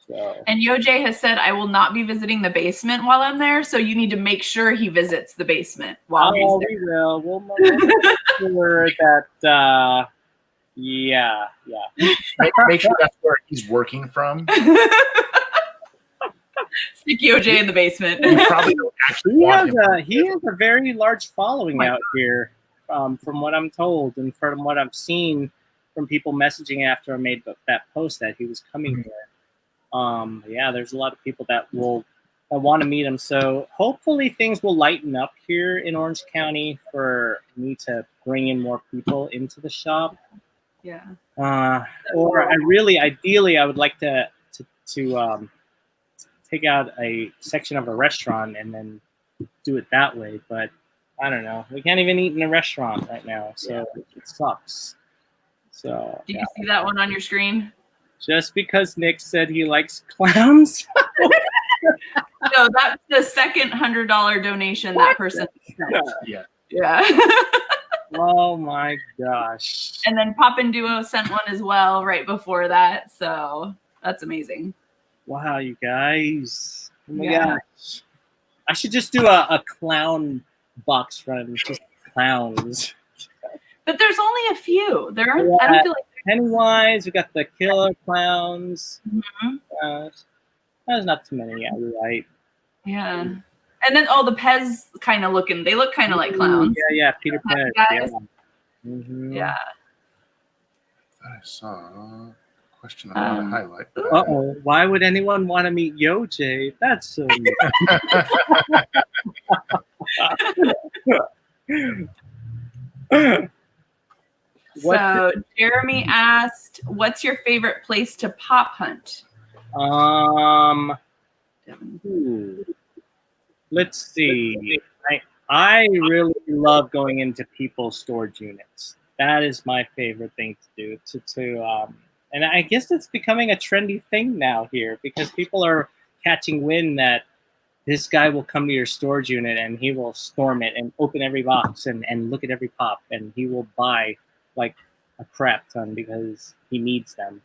So. And Yoj has said, I will not be visiting the basement while I'm there, so you need to make sure he visits the basement while he's there. We will. We'll make sure that, yeah. Make sure that's where he's working from. Stick Yoj in the basement. You probably don't actually want him. He has a very large following out here, from what I'm told, and from what I've seen from people messaging after I made that post that he was coming here. Yeah, there's a lot of people that want to meet him. So hopefully things will lighten up here in Orange County for me to bring in more people into the shop. Yeah. Or ideally, I would like to take out a section of a restaurant and then do it that way. But I don't know. We can't even eat in a restaurant right now, so it sucks. So did you see that one on your screen? Just because Nick said he likes clowns. No, that's the second $100 donation that person sent. Yeah. Oh my gosh. And then Poppin' Duo sent one as well right before that. So that's amazing. Wow, you guys. Oh my gosh. I should just do a clown box run. Just clowns. But there's only a few. There aren't, I don't feel like Pennywise, we got the killer clowns. Mm-hmm. There's not too many, yeah, you're right. Yeah. And then the Pez kind of they look kind of like clowns. Yeah, Peter Pez. Guys. Yeah. I saw a question I want to highlight. Uh-oh. Why would anyone want to meet Yoj? That's so weird. So Jeremy asked, "What's your favorite place to pop hunt?" Let's see. I really love going into people's storage units. That is my favorite thing to do. And I guess it's becoming a trendy thing now here because people are catching wind that this guy will come to your storage unit and he will storm it and open every box and look at every pop, and he will buy like a crap ton because he needs them.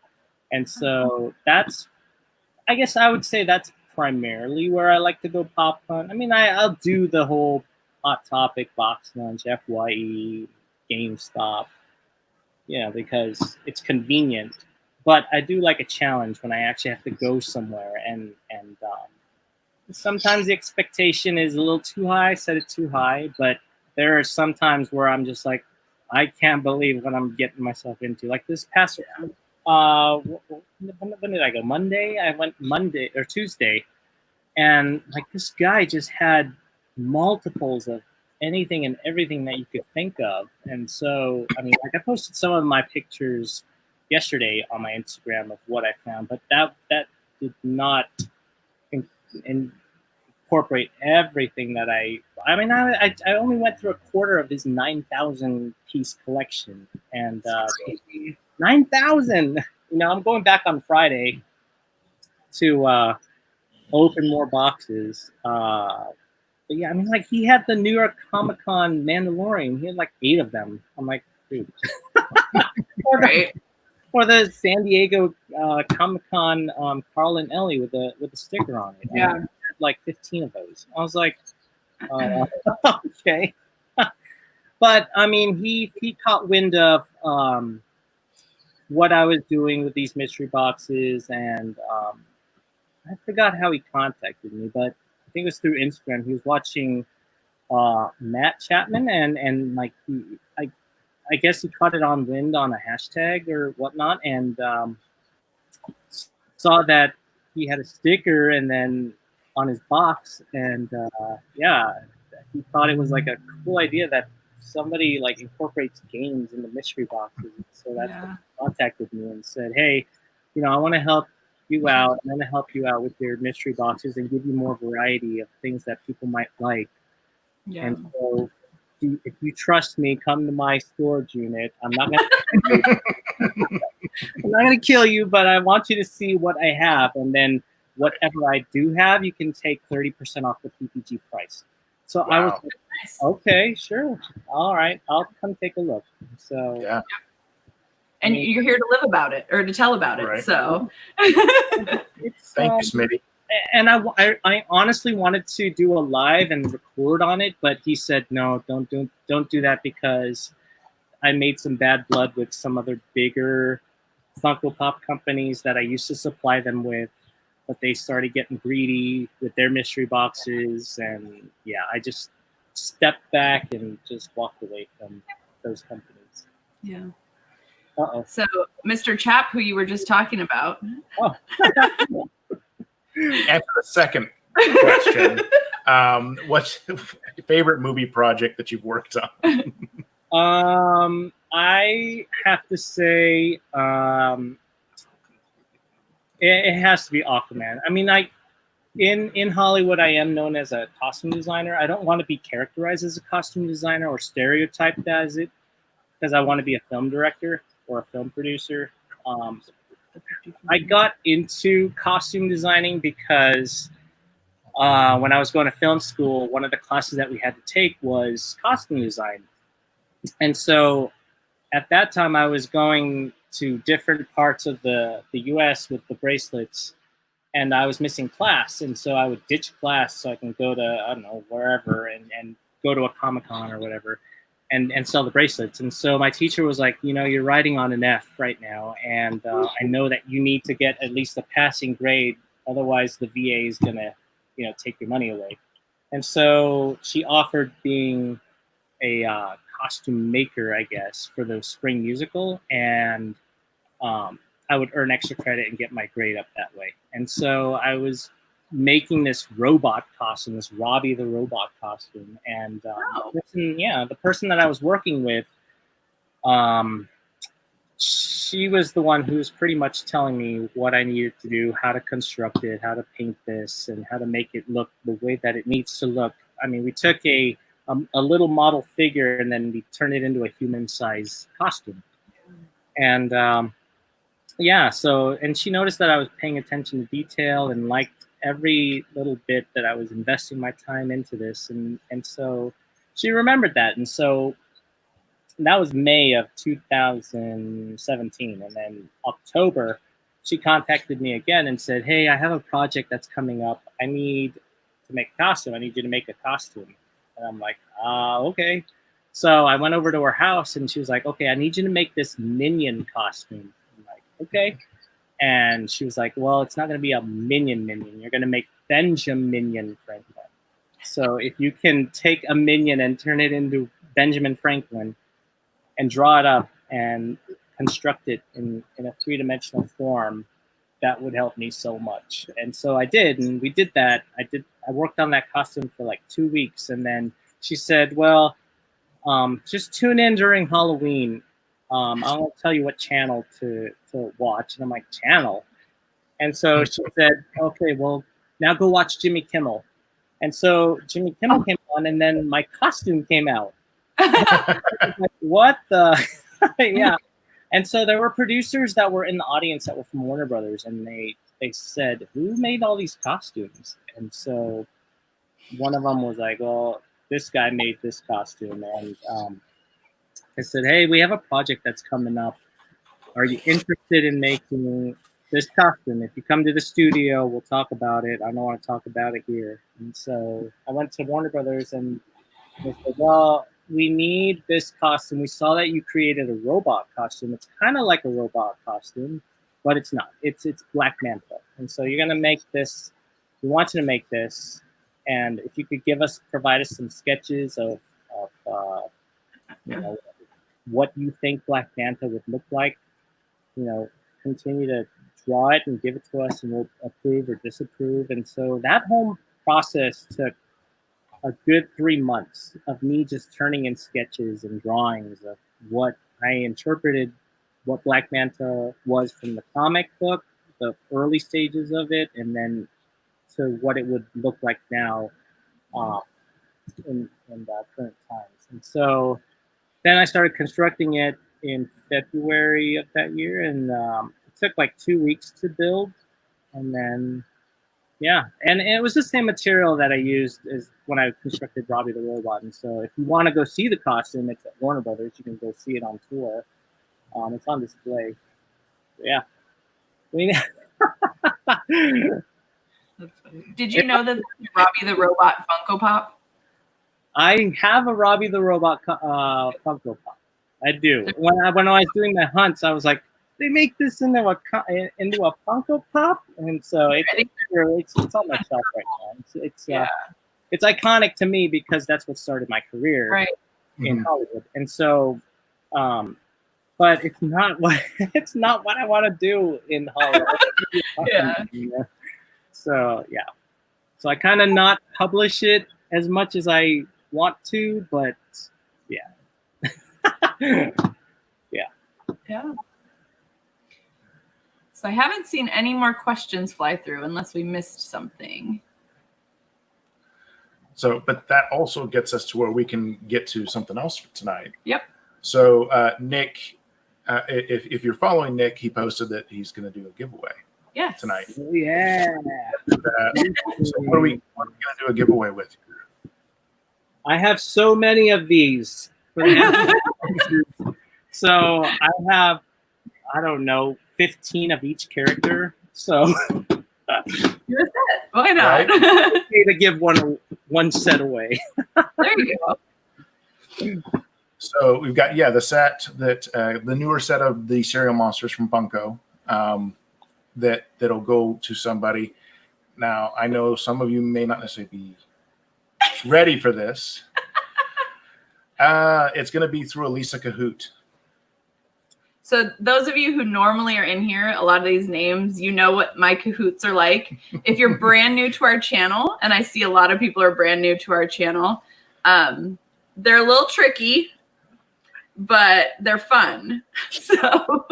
And so I guess I would say that's primarily where I like to go pop hunt. I mean, I'll do the whole Hot Topic, Box Lunch, FYE, GameStop, because it's convenient. But I do like a challenge when I actually have to go somewhere, and sometimes the expectation is a little too high, set it too high, but there are some times where I'm just like, I can't believe what I'm getting myself into. Like this past, when did I go? Monday? I went Monday or Tuesday, and like this guy just had multiples of anything and everything that you could think of. And so, I mean, like I posted some of my pictures yesterday on my Instagram of what I found, but that did not incorporate everything that I only went through a quarter of his 9,000 piece collection, and 9,000. I'm going back on Friday to open more boxes. But yeah, I mean, like he had the New York Comic-Con Mandalorian. He had like 8 of them. I'm like, dude. Right. Or the San Diego Comic-Con Carl and Ellie with the sticker on it. Yeah. I had like 15 of those. I was like, okay. But I mean, he caught wind of what I was doing with these mystery boxes, and I forgot how he contacted me, but I think it was through Instagram. He was watching Matt Chapman, and like I guess he caught it on wind on a hashtag or whatnot, and saw that he had a sticker and then on his box, and he thought it was like a cool idea that somebody like incorporates games in the mystery boxes. So that's when he contacted me and said, hey, I want to help you out. I'm going to help you out with your mystery boxes and give you more variety of things that people might like. Yeah. And so if you trust me, come to my storage unit. I'm not gonna I'm not gonna kill you, but I want you to see what I have, and then whatever I do have, you can take 30% off the PPG price. So I was Wow. like, okay, sure, all right, I'll come take a look. So Yeah. And you're here to live about it or to tell about it. Right. So it's Thank you, Smitty. and I honestly wanted to do a live and record on it, but he said no, don't do that, because I made some bad blood with some other bigger Funko Pop companies that I used to supply them with, but they started getting greedy with their mystery boxes, and yeah, I just stepped back and just walked away from those companies. yeah. Uh-oh. So Mr. Chap, who you were just talking about. Oh. Answer the second question. What's your favorite movie project that you've worked on? I have to say, it has to be Aquaman. I mean, in Hollywood, I am known as a costume designer. I don't want to be characterized as a costume designer or stereotyped as it, because I want to be a film director or a film producer. I got into costume designing because when I was going to film school, one of the classes that we had to take was costume design. And so at that time, I was going to different parts of the US with the bracelets, and I was missing class. And so I would ditch class so I can go to, I don't know, wherever and go to a Comic-Con or whatever and sell the bracelets. And so my teacher was like, you know, you're writing on an F right now, and I know that you need to get at least a passing grade. Otherwise, the VA is going to, you know, take your money away. And so she offered being a costume maker, I guess, for the spring musical, and I would earn extra credit and get my grade up that way. And so I was making this robot costume, this Robbie the robot costume, and the person that I was working with, she was the one who was pretty much telling me what I needed to do, how to construct it, how to paint this, and how to make it look the way that it needs to look. I mean, we took a little model figure and then we turned it into a human-sized costume. And and she noticed that I was paying attention to detail and liked every little bit that I was investing my time into this. And so she remembered that. And so that was May of 2017. And then October, she contacted me again and said, hey, I have a project that's coming up. I need to make a costume. I need you to make a costume. And I'm like, okay. So I went over to her house and she was like, okay, I need you to make this minion costume. I'm like, okay. And she was like, well, it's not going to be a minion. You're going to make Benjamin Franklin. So if you can take a minion and turn it into Benjamin Franklin and draw it up and construct it in a three-dimensional form, that would help me so much. And so I did, and we did that. I worked on that costume for like 2 weeks, and then she said, well, just tune in during Halloween. I'll tell you what channel to watch. And I'm like, channel? And so she said, okay, well, now go watch Jimmy Kimmel. And so Jimmy Kimmel came on, and then my costume came out. Like, what the? Yeah. And so there were producers that were in the audience that were from Warner Brothers, and they said, who made all these costumes? And so one of them was like, well, this guy made this costume. And I said, hey, we have a project that's coming up. Are you interested in making this costume? If you come to the studio, we'll talk about it. I don't want to talk about it here. And so I went to Warner Brothers, and they said, well, we need this costume. We saw that you created a robot costume. It's kind of like a robot costume, but it's not. It's Black Manta. And so you're going to make this. We want you to make this. And if you could provide us some sketches of what you think Black Manta would look like, continue to draw it and give it to us, and we'll approve or disapprove. And so that whole process took a good 3 months of me just turning in sketches and drawings of what I interpreted what Black Manta was from the comic book, the early stages of it, and then to what it would look like now. in current times. And so then I started constructing it in February of that year, and it took like 2 weeks to build. And then, yeah, and it was the same material that I used as when I constructed Robbie the Robot. And so if you want to go see the costume, it's at Warner Brothers. You can go see it on tour. It's on display. Yeah. I mean, That's funny. Did you know that there's Robbie the Robot Funko Pop? I have a Robbie the Robot Funko Pop. I do. When I was doing my hunts, I was like, they make this into a Funko Pop, and so it's on my shelf right now. It's iconic to me because that's what started my career in Hollywood, and so, but it's not what I want to do in Hollywood. So so I kind of not publish it as much as I want to, but yeah. Yeah. So I haven't seen any more questions fly through unless we missed something. So, but that also gets us to where we can get to something else for tonight. Yep. So, Nick, if you're following Nick, he posted that he's going to do a giveaway. Yes. Tonight. Yeah. So what are we going to do a giveaway with? I have so many of these. So I have, I don't know, 15 of each character. So you're set. Why not? Right? To give one set away. There you go. So we've got the set that the newer set of the cereal monsters from Funko that'll go to somebody. Now I know some of you may not necessarily be ready for this. It's going to be through a Lisa Kahoot. So those of you who normally are in here, a lot of these names, you know what my Kahoots are like. If you're brand new to our channel, and I see a lot of people are brand new to our channel, they're a little tricky, but they're fun. So,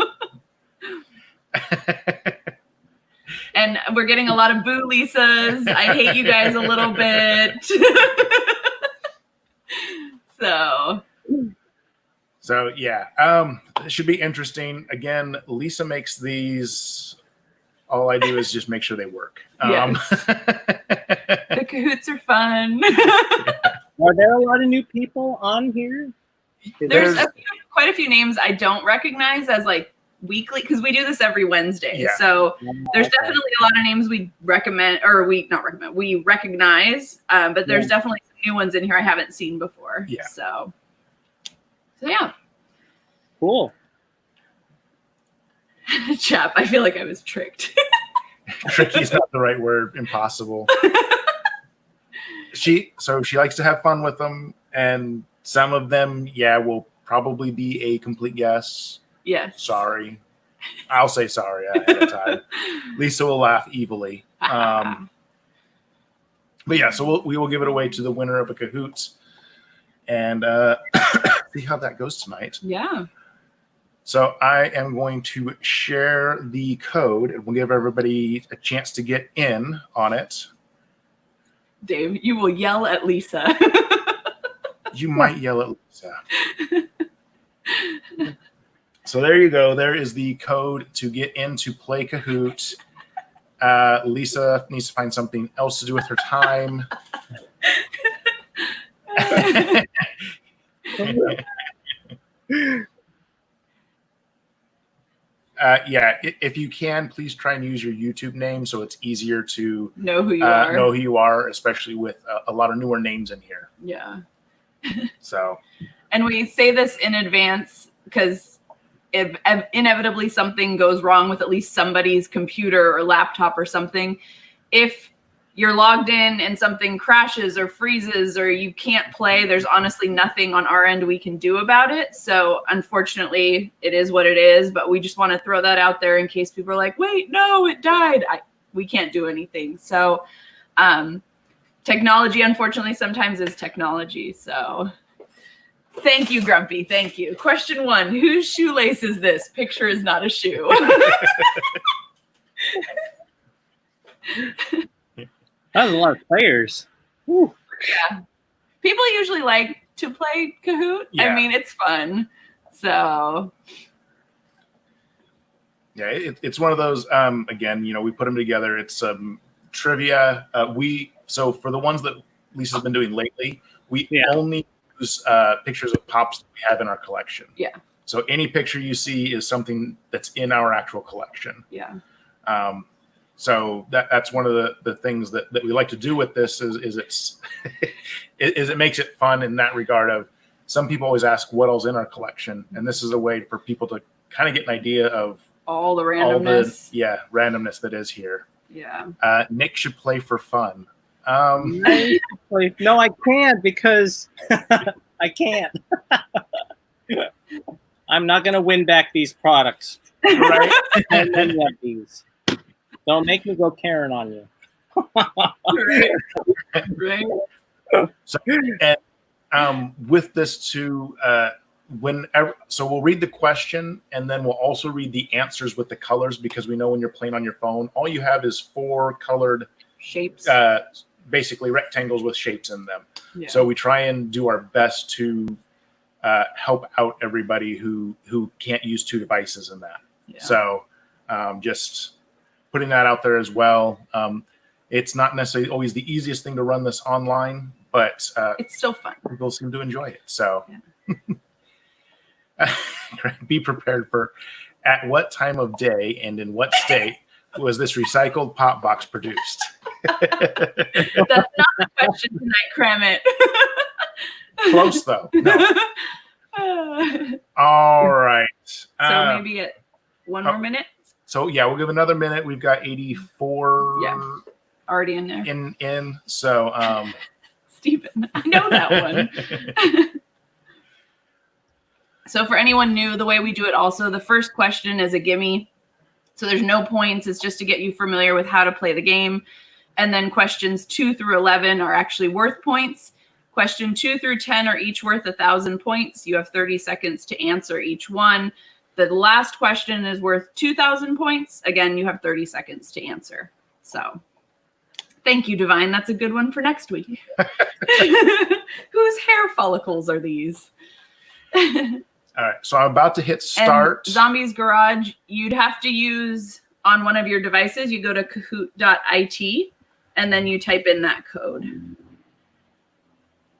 and we're getting a lot of boo Lisas. I hate you guys a little bit. So yeah, it should be interesting. Again, Lisa makes these. All I do is just make sure they work. Yes. The Kahoots are fun. Are there a lot of new people on here? There's quite a few names I don't recognize as like weekly, because we do this every Wednesday. Yeah. So there's definitely a lot of names we recommend, or we recognize, but there's definitely some new ones in here I haven't seen before. Yeah. So yeah. Cool. Chap, I feel like I was tricked. Tricky is not the right word. Impossible. She likes to have fun with them, and some of them, will probably be a complete guess. Yes. Sorry. I'll say sorry ahead of time. Lisa will laugh evilly. But yeah, so we will give it away to the winner of a Kahoot, and see how that goes tonight. Yeah. So I am going to share the code, and we'll give everybody a chance to get in on it. Dave, you will yell at Lisa. You might yell at Lisa. So there you go. There is the code to get in to play Kahoot. Lisa needs to find something else to do with her time. If you can, please try and use your YouTube name so it's easier to know who you are, especially with a lot of newer names in here. Yeah. So, and we say this in advance because if inevitably something goes wrong with at least somebody's computer or laptop or something, if you're logged in and something crashes or freezes or you can't play, there's honestly nothing on our end we can do about it. So unfortunately, it is what it is, but we just want to throw that out there in case people are like, wait, no, it died. We can't do anything. So technology, unfortunately, sometimes is technology. So thank you, Grumpy. Thank you. Question 1, whose shoelace is this? Picture is not a shoe. That was a lot of players. Whew. Yeah. People usually like to play Kahoot. Yeah. I mean, it's fun. So yeah, it's one of those. Again, we put them together. It's trivia. So for the ones that Lisa's been doing lately, we only use pictures of pops that we have in our collection. Yeah. So any picture you see is something that's in our actual collection. Yeah. So that's one of the things that we like to do with this is it makes it fun in that regard of some people always ask what else in our collection, and this is a way for people to kind of get an idea of all the randomness. Randomness that is here. Yeah. Nick should play for fun. No, I can't because I can't. I'm not going to win back these products. Right? And then you have these. Don't make me go Karen on you. Right. So, and with this too, so we'll read the question and then we'll also read the answers with the colors, because we know when you're playing on your phone, all you have is 4 colored shapes, basically rectangles with shapes in them. Yeah. So we try and do our best to help out everybody who can't use 2 devices in that. Yeah. So just putting that out there as well. It's not necessarily always the easiest thing to run this online, but it's still fun. People seem to enjoy it. So be prepared for at what time of day and in what state was this recycled pop box produced? That's not the question tonight, cram it. Close though. No. All right. So maybe at one more minute. So yeah, we'll give another minute. We've got 84 already in there. In so Stephen, I know that one. So for anyone new, the way we do it also, the first question is a gimme. So there's no points. It's just to get you familiar with how to play the game. And then questions 2 through 11 are actually worth points. Question 2 through 10 are each worth 1,000 points. You have 30 seconds to answer each one. The last question is worth 2,000 points. Again, you have 30 seconds to answer. So thank you, Divine. That's a good one for next week. Whose hair follicles are these? All right, so I'm about to hit start. And Zombies Garage, you'd have to use on one of your devices. You go to kahoot.it, and then you type in that code.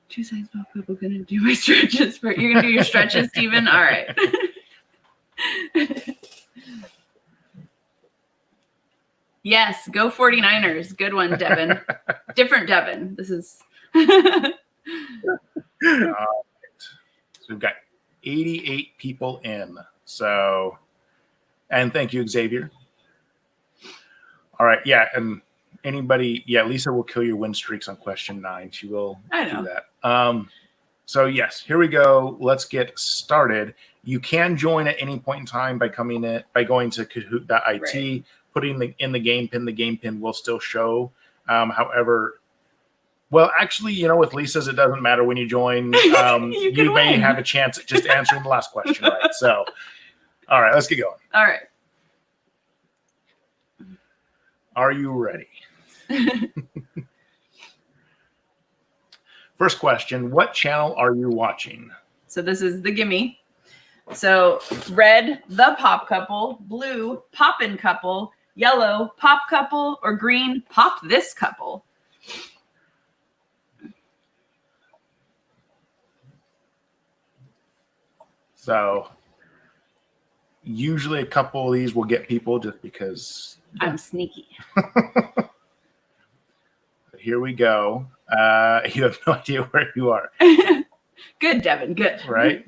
2 seconds, people gonna do my stretches. You're gonna do your stretches, Steven? All right. Yes, go 49ers. Good one, Devin. Different Devin. This is. All right. So we've got 88 people in. So, and thank you, Xavier. All right. Yeah. And anybody, Lisa will kill your win streaks on question 9. She will do that. So yes, here we go. Let's get started. You can join at any point in time by going to kahoot.it, putting in the game pin. The game pin will still show. However, well, actually, with Lisa's, it doesn't matter when you join. You may have a chance at just answering the last question right. So, all right, let's get going. All right. Are you ready? First question, what channel are you watching? So this is the gimme. So red, the Pop Couple, blue, Poppin' Couple, yellow, Pop Couple, or green, Pop This Couple. So usually a couple of these will get people just because I'm sneaky. Here we go. You have no idea where you are. Good, Devin. Good. Right?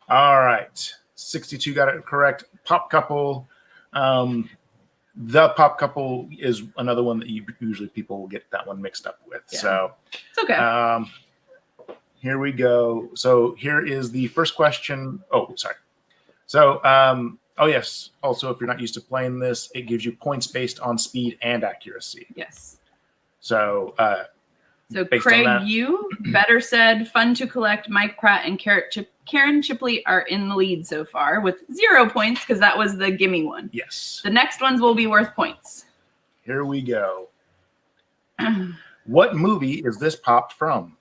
All right. 62 got it correct. Pop Couple. The Pop Couple is another one that usually people will get that one mixed up with. Yeah. So it's okay. Here we go. So here is the first question. Oh, sorry. So, yes. Also, if you're not used to playing this, it gives you points based on speed and accuracy. Yes. So, Craig, you better said, fun to collect. Mike Pratt and Karen Chipley are in the lead so far with 0 points because that was the gimme one. Yes. The next ones will be worth points. Here we go. What movie is this popped from?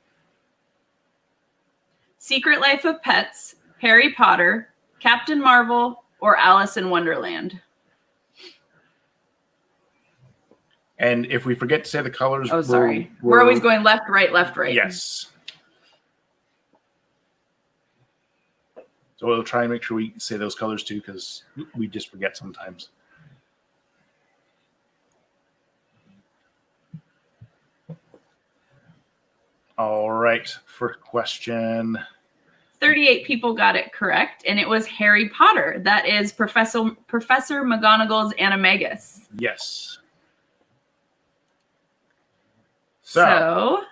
Secret Life of Pets, Harry Potter, Captain Marvel, or Alice in Wonderland? And if we forget to say the colors, Oh, sorry. We're always going left, right, left, right. Yes. So we'll try and make sure we say those colors too, because we just forget sometimes. All right. First question. 38 people got it correct, and it was Harry Potter. That is Professor McGonagall's Animagus. Yes. So,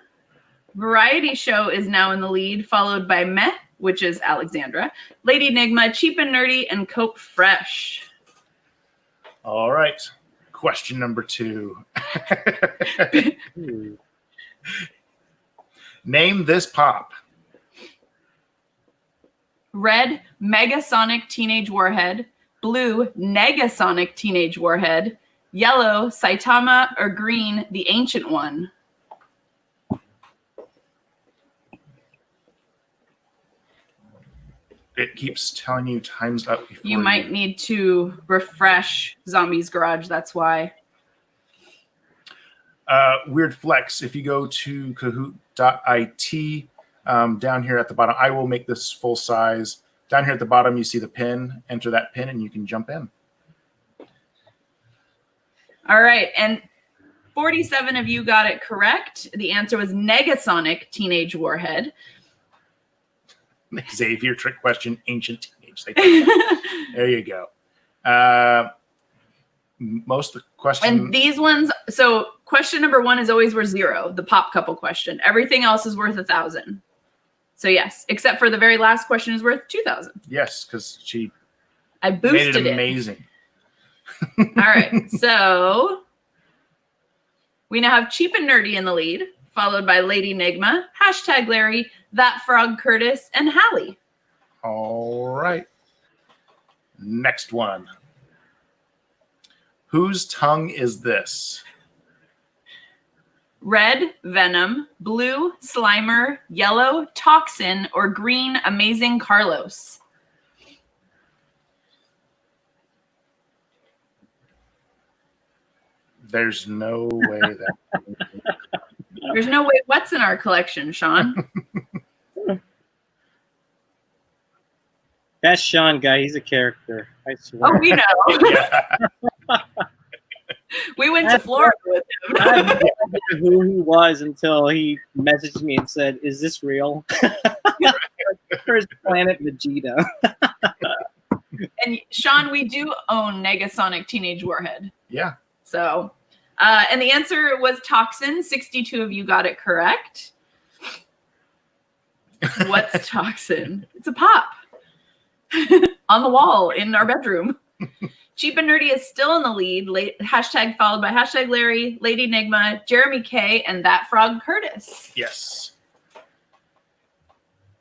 Variety Show is now in the lead, followed by Meh, which is Alexandra, Lady Enigma, Cheap and Nerdy, and Cope Fresh. All right. Question number 2. Name this pop. Red, Megasonic Teenage Warhead. Blue, Negasonic Teenage Warhead. Yellow, Saitama, or green, the Ancient One. It keeps telling you time's up. You might need to refresh Zombie's Garage. That's why. Weird flex. If you go to Kahoot.it, down here at the bottom, I will make this full size. Down here at the bottom, you see the pin. Enter that pin, and you can jump in. All right, and 47 of you got it correct. The answer was Negasonic Teenage Warhead. Xavier trick question, ancient teenage. There you go. Most of the questions. And these ones, so question number 1 is always worth 0, the pop couple question. Everything else is worth 1,000. So yes, except for the very last question is worth 2,000. Yes, because I boosted made it amazing. All right, so we now have Cheap and Nerdy in the lead, followed by Lady Enigma, hashtag Larry, That Frog Curtis, and Hallie. All right. Next one. Whose tongue is this? Red, Venom. Blue, Slimer. Yellow, Toxin. Or green, Amazing Carlos. There's no way that. There's no way. What's in our collection, Sean? That Sean guy, he's a character. I swear. Oh, we know. Yeah. We went to Florida with him. I had no idea who he was until he messaged me and said, "Is this real?" First planet Vegeta. And Sean, we do own Negasonic Teenage Warhead. Yeah. So, and the answer was Toxin. 62 of you got it correct. What's Toxin? It's a pop on the wall in our bedroom. Cheap and Nerdy is still in the lead. Hashtag followed by hashtag Larry, Lady Enigma, Jeremy K, and That Frog Curtis. Yes.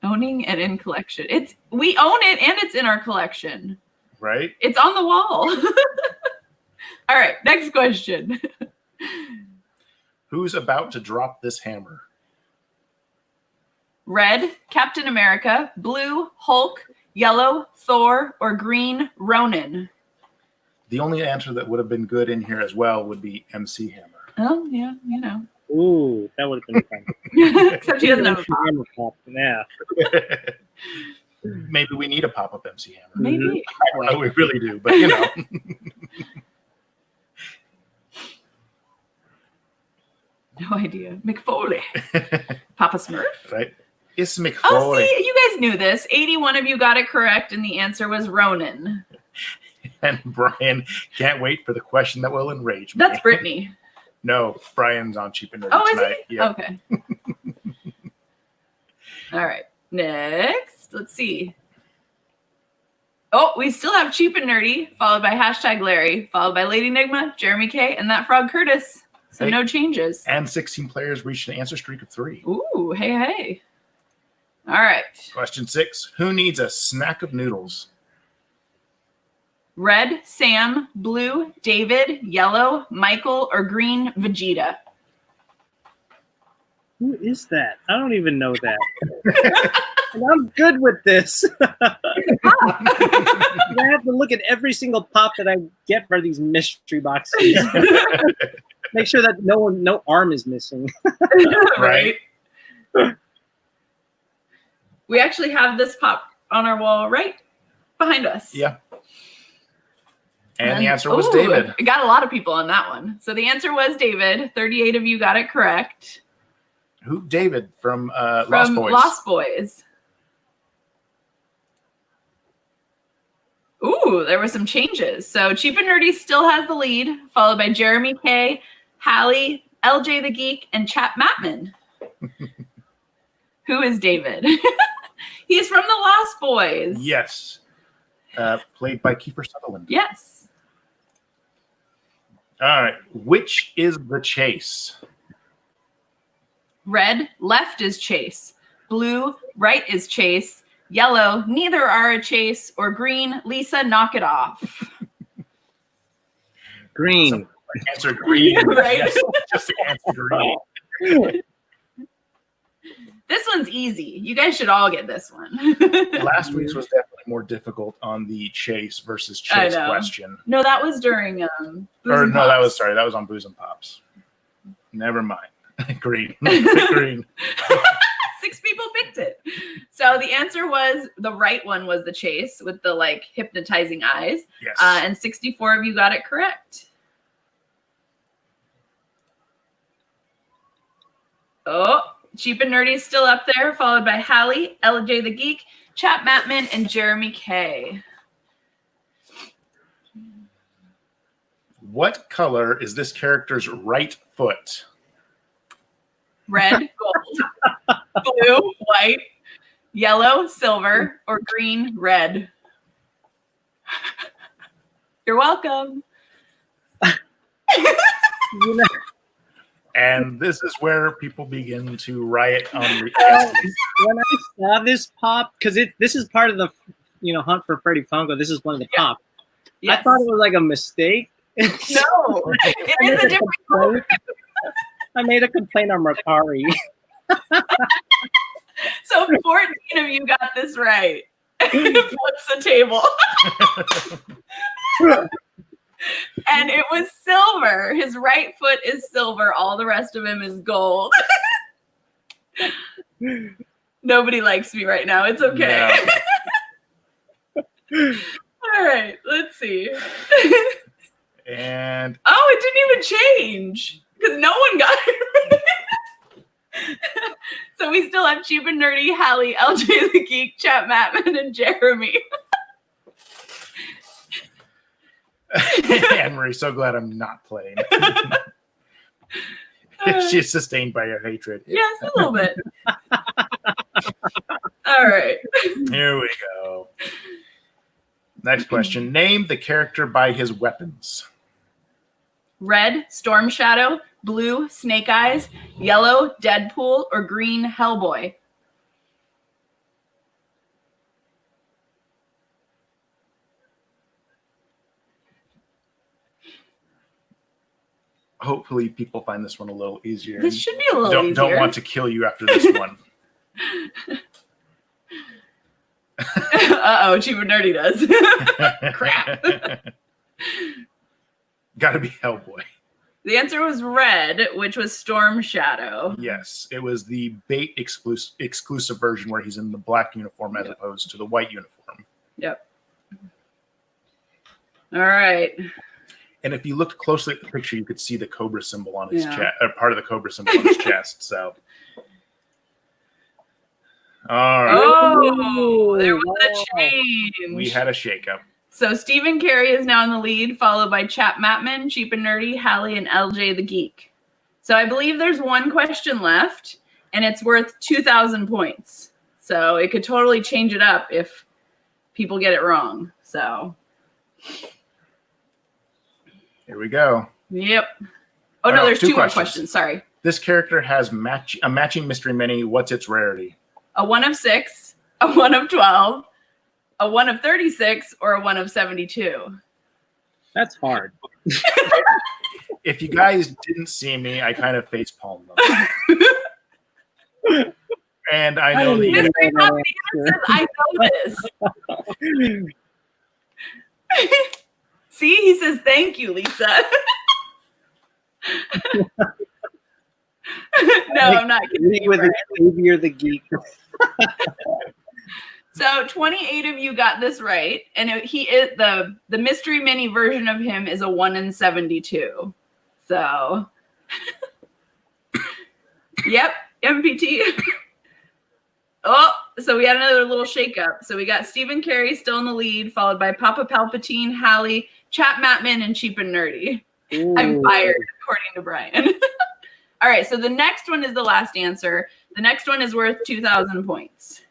Owning and in collection. We own it and it's in our collection. Right? It's on the wall. All right, next question. Who's about to drop this hammer? Red, Captain America. Blue, Hulk. Yellow, Thor. Or green, Ronin. The only answer that would have been good in here as well would be MC Hammer. Oh, yeah, you know. Ooh, that would have been fun. Except he doesn't have a pop. Pop. Yeah. Maybe we need a pop-up MC Hammer. Maybe. I don't know, we really do, but you know. No idea. McFoley. Papa Smurf? Right? It's McFoley. Oh, see, you guys knew this. 81 of you got it correct, and the answer was Ronin. And Brian can't wait for the question that will enrage me. That's Brittany. No, Brian's on Cheap and Nerdy Oh, tonight. is he? Yeah. Okay. All right. Next, let's see. Oh, we still have Cheap and Nerdy, followed by hashtag Larry, followed by Lady Enigma, Jeremy K, and That Frog Curtis. So Hey. no changes. And 16 players reached an answer streak of 3. Ooh, hey. All right. Question 6. Who needs a snack of noodles? Red, Sam. Blue, David. Yellow, Michael. Or green, Vegeta. Who is that? I don't even know that. And I'm good with this. I have to look at every single pop that I get for these mystery boxes. Make sure that no arm is missing. Right. We actually have this pop on our wall right behind us. Yeah. And the answer was David. It got a lot of people on that one. So the answer was David. 38 of you got it correct. Who? David from Lost Boys. Lost Boys. Ooh, there were some changes. So Cheap and Nerdy still has the lead, followed by Jeremy K, Hallie, LJ the Geek, and Chap Matman. Who is David? He's from the Lost Boys. Yes. Played by Kiefer Sutherland. Yes. All right. Which is the chase? Red, left is Chase. Blue, right is Chase. Yellow, neither are a chase. Or green, Lisa, knock it off. Green. Answer green. Right? Yes, just to answer green. This one's easy. You guys should all get this one. Last week's was definitely more difficult on the chase versus chase question. No, that was during that was on Booze and Pops. Never mind. Green. Green. 6 people picked it. So the answer was the right one was the chase with the like hypnotizing eyes. Yes. And 64 of you got it correct. Oh, Cheap and Nerdy is still up there, followed by Hallie, LJ the Geek, Chap Matman, and Jeremy K. What color is this character's right foot? Red, gold, blue, white, yellow, silver, or green, red. You're welcome. And this is where people begin to riot on the When I saw this pop, because this is part of the Hunt for Freddy Funko. This is one of the pop. Yes. I thought it was like a mistake. No, it is a different color. I made a complaint on Mercari. So 14 of you got this right. Flips the table. And it was silver. His right foot is silver. All the rest of him is gold. Nobody likes me right now. It's okay. No. All right, let's see. And it didn't even change because no one got it right. So we still have Cheap and Nerdy, Hallie, LJ the Geek, Chap Matman, and Jeremy. Anne-Marie, so glad I'm not playing. She's sustained by your hatred. Yes, a little bit. All right. Here we go. Next question. Name the character by his weapons. Red, Storm Shadow. Blue, Snake Eyes. Yellow, Deadpool. Or green, Hellboy. Hopefully people find this one a little easier. This should be a little easier. Don't want to kill you after this one. Uh-oh, Cheap and Nerdy does. Crap. Gotta be Hellboy. The answer was red, which was Storm Shadow. Yes, it was the bait exclusive version where he's in the black uniform as opposed to the white uniform. Yep. All right. And if you looked closely at the picture, you could see the Cobra symbol on his chest, or part of the Cobra symbol on his chest. So, all right. Oh, there was a change. We had a shakeup. So Stephen Carey is now in the lead, followed by Chap Matman, Cheap and Nerdy, Hallie, and LJ the Geek. So I believe there's one question left, and it's worth 2,000 points. So it could totally change it up if people get it wrong. So here we go. Yep. Oh, no, there's two more questions. Sorry. This character has a matching mystery mini. What's its rarity? A 1 of 6, a 1 of 12, a 1 of 36, or a 1 of 72. That's hard. If you guys didn't see me, I kind of face palmed them. And I know that Mystery you, Pop says, I know this. See, he says, thank you, Lisa. No, I'm not kidding. With Xavier the Geek. So 28 of you got this right, and he is the mystery mini version of him is a 1 in 72. So, yep, MPT. Oh, so we had another little shakeup. So we got Stephen Carey still in the lead, followed by Papa Palpatine, Hallie, Chap Matman, and Cheap and Nerdy. Ooh. I'm fired, according to Brian. All right, so the next one is the last answer. The next one is worth 2,000 points.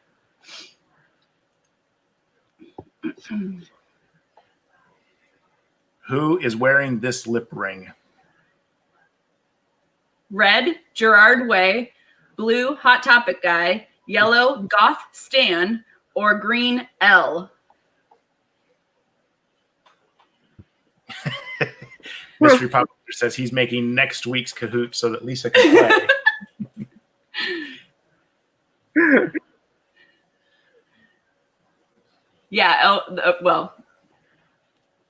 who is wearing this lip ring? Red, Gerard Way. Blue, Hot Topic Guy. Yellow, Goth Stan. Or green, L. Mystery Pop says he's making next week's Kahoot so that Lisa can play. Yeah,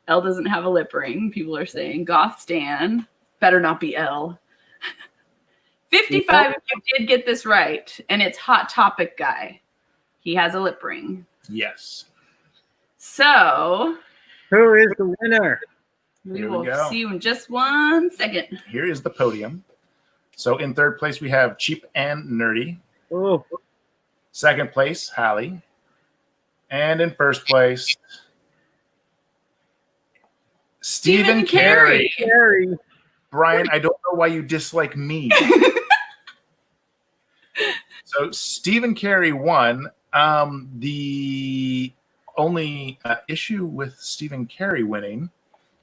L doesn't have a lip ring. People are saying Goth Stan. Better not be L. 55 of you did get this right, and it's Hot Topic Guy. He has a lip ring. Yes. So, who is the winner? We will see you in just 1 second. Here is the podium. So in third place, we have Cheap and Nerdy. Oh. Second place, Hallie. And in first place, Stephen Carey. Brian, I don't know why you dislike me. So Stephen Carey won. The only issue with Stephen Carey winning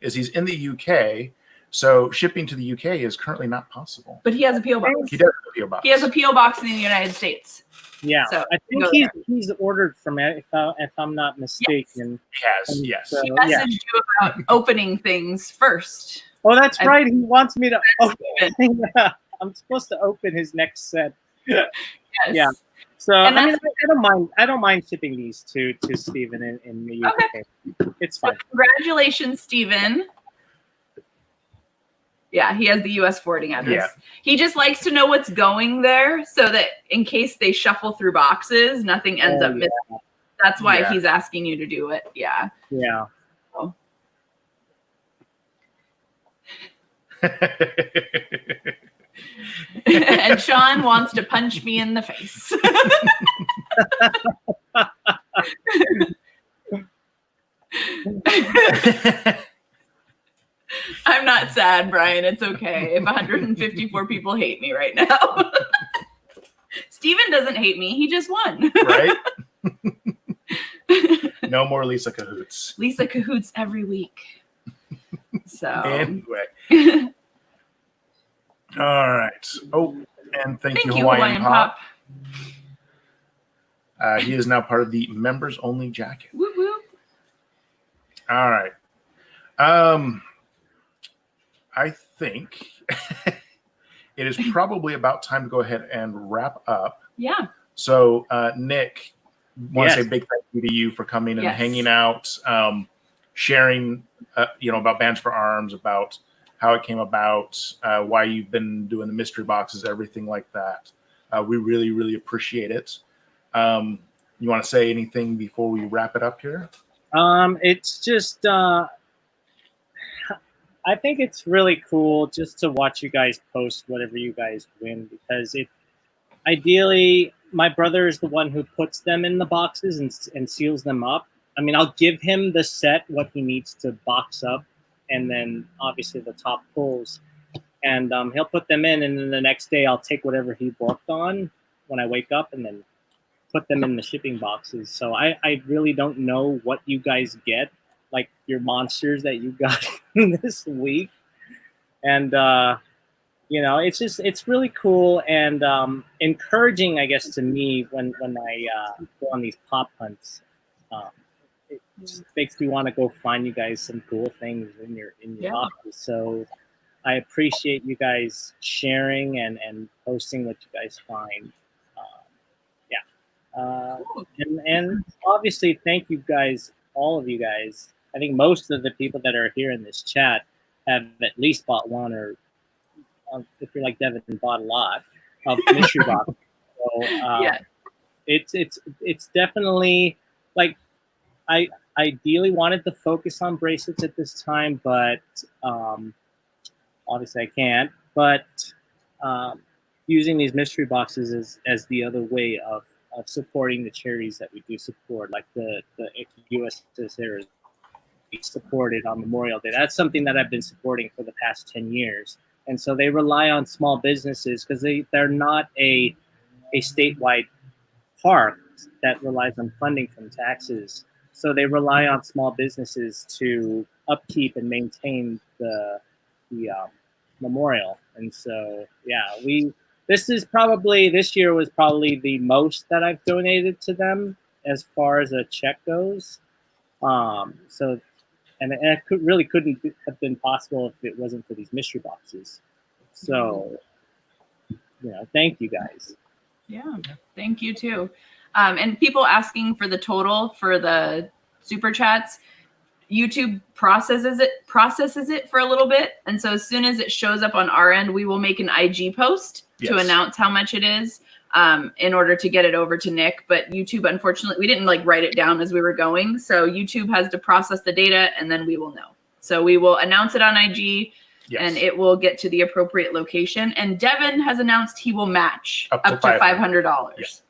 is he's in the UK, so shipping to the UK is currently not possible. But he has a P.O. box. He does have a P.O. box. He has a P.O. box in the United States. Yeah, so I think he's ordered from it, if I'm not mistaken. Yes. He has, yes. He messaged you about opening things first. Oh, that's right. He wants me to open. I'm supposed to open his next set. Yes. Yeah. So I mean, I don't mind shipping these to Stephen in the UK. Okay. It's fine. So congratulations, Stephen. Yeah, he has the US forwarding address. Yeah. He just likes to know what's going there so that in case they shuffle through boxes, nothing ends up missing. That's why he's asking you to do it. Yeah. Yeah. So. And Sean wants to punch me in the face. I'm not sad, Brian. It's okay if 154 people hate me right now. Steven doesn't hate me. He just won. Right? No more Lisa Cahoots. Lisa Cahoots every week. So anyway. All right. Oh, and thank you, Hawaiian Pop. He is now part of the members only jacket. Woo woo. All right. I think it is probably about time to go ahead and wrap up. Yeah. So, Nick, want to say a big thank you to you for coming and hanging out, sharing, about Bands for Arms, about how it came about, why you've been doing the mystery boxes, everything like that. We really, really appreciate it. You want to say anything before we wrap it up here? It's just, I think it's really cool just to watch you guys post whatever you guys win, because ideally, my brother is the one who puts them in the boxes and seals them up. I mean, I'll give him the set, what he needs to box up, and then obviously the top pulls. And he'll put them in, and then the next day I'll take whatever he worked on when I wake up and then put them in the shipping boxes. So I really don't know what you guys get, like your monsters that you got this week. And, it's really cool and encouraging, I guess, to me when I go on these pop hunts. It just makes me want to go find you guys some cool things in your boxes. So I appreciate you guys sharing and posting what you guys find. And obviously, thank you guys, all of you guys. I think most of the people that are here in this chat have at least bought one, or if you're like Devin, bought a lot of mystery boxes. So Yeah. it's definitely like I ideally wanted to focus on bracelets at this time, but obviously I can't. But um, using these mystery boxes as the other way of supporting the charities that we do support, like the USSR is supported on Memorial Day. That's something that I've been supporting for the past 10 years. And so they rely on small businesses because they're not a statewide park that relies on funding from taxes. So they rely on small businesses to upkeep and maintain the memorial. And so, yeah, this year was probably the most that I've donated to them as far as a check goes. So, and it really couldn't have been possible if it wasn't for these mystery boxes. So, thank you guys. Yeah, thank you too. And people asking for the total for the super chats, YouTube processes it for a little bit, and so as soon as it shows up on our end, we will make an IG post to announce how much it is, in order to get it over to Nick. But YouTube, unfortunately, we didn't write it down as we were going, so YouTube has to process the data, and then we will know. So we will announce it on IG. Yes. And it will get to the appropriate location. And Devin has announced he will match up to $500. Yes.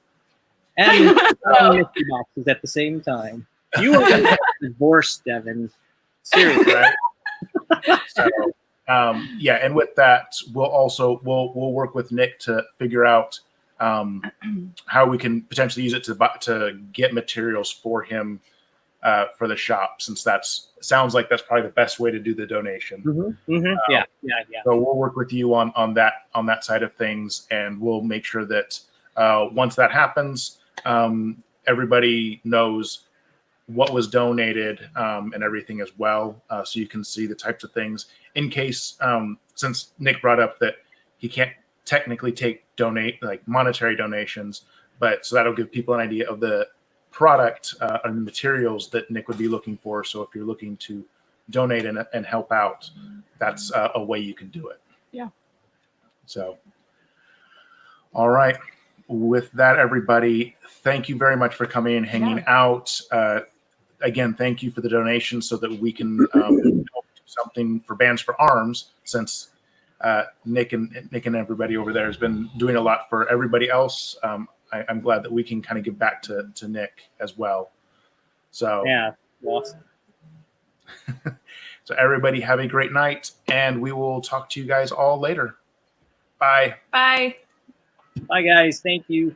And mystery boxes at the same time. You are divorced, Devin. Seriously, right? So, and with that, we'll work with Nick to figure out how we can potentially use it to get materials for him for the shop, since sounds like that's probably the best way to do the donation. Mm-hmm. Mm-hmm. Yeah. So we'll work with you on that side of things, and we'll make sure that once that happens, everybody knows what was donated and everything as well, so you can see the types of things. In case, since Nick brought up that he can't technically donate monetary donations, but so that'll give people an idea of the product and materials that Nick would be looking for. So if you're looking to donate and help out, that's a way you can do it. Yeah. So, all right. With that, everybody, thank you very much for coming and hanging out. Again, thank you for the donation so that we can do something for Bands for Arms, since Nick and everybody over there has been doing a lot for everybody else. I'm glad that we can kind of give back to Nick as well. So yeah, awesome. So everybody have a great night, and we will talk to you guys all later. Bye. Bye. Bye, guys. Thank you.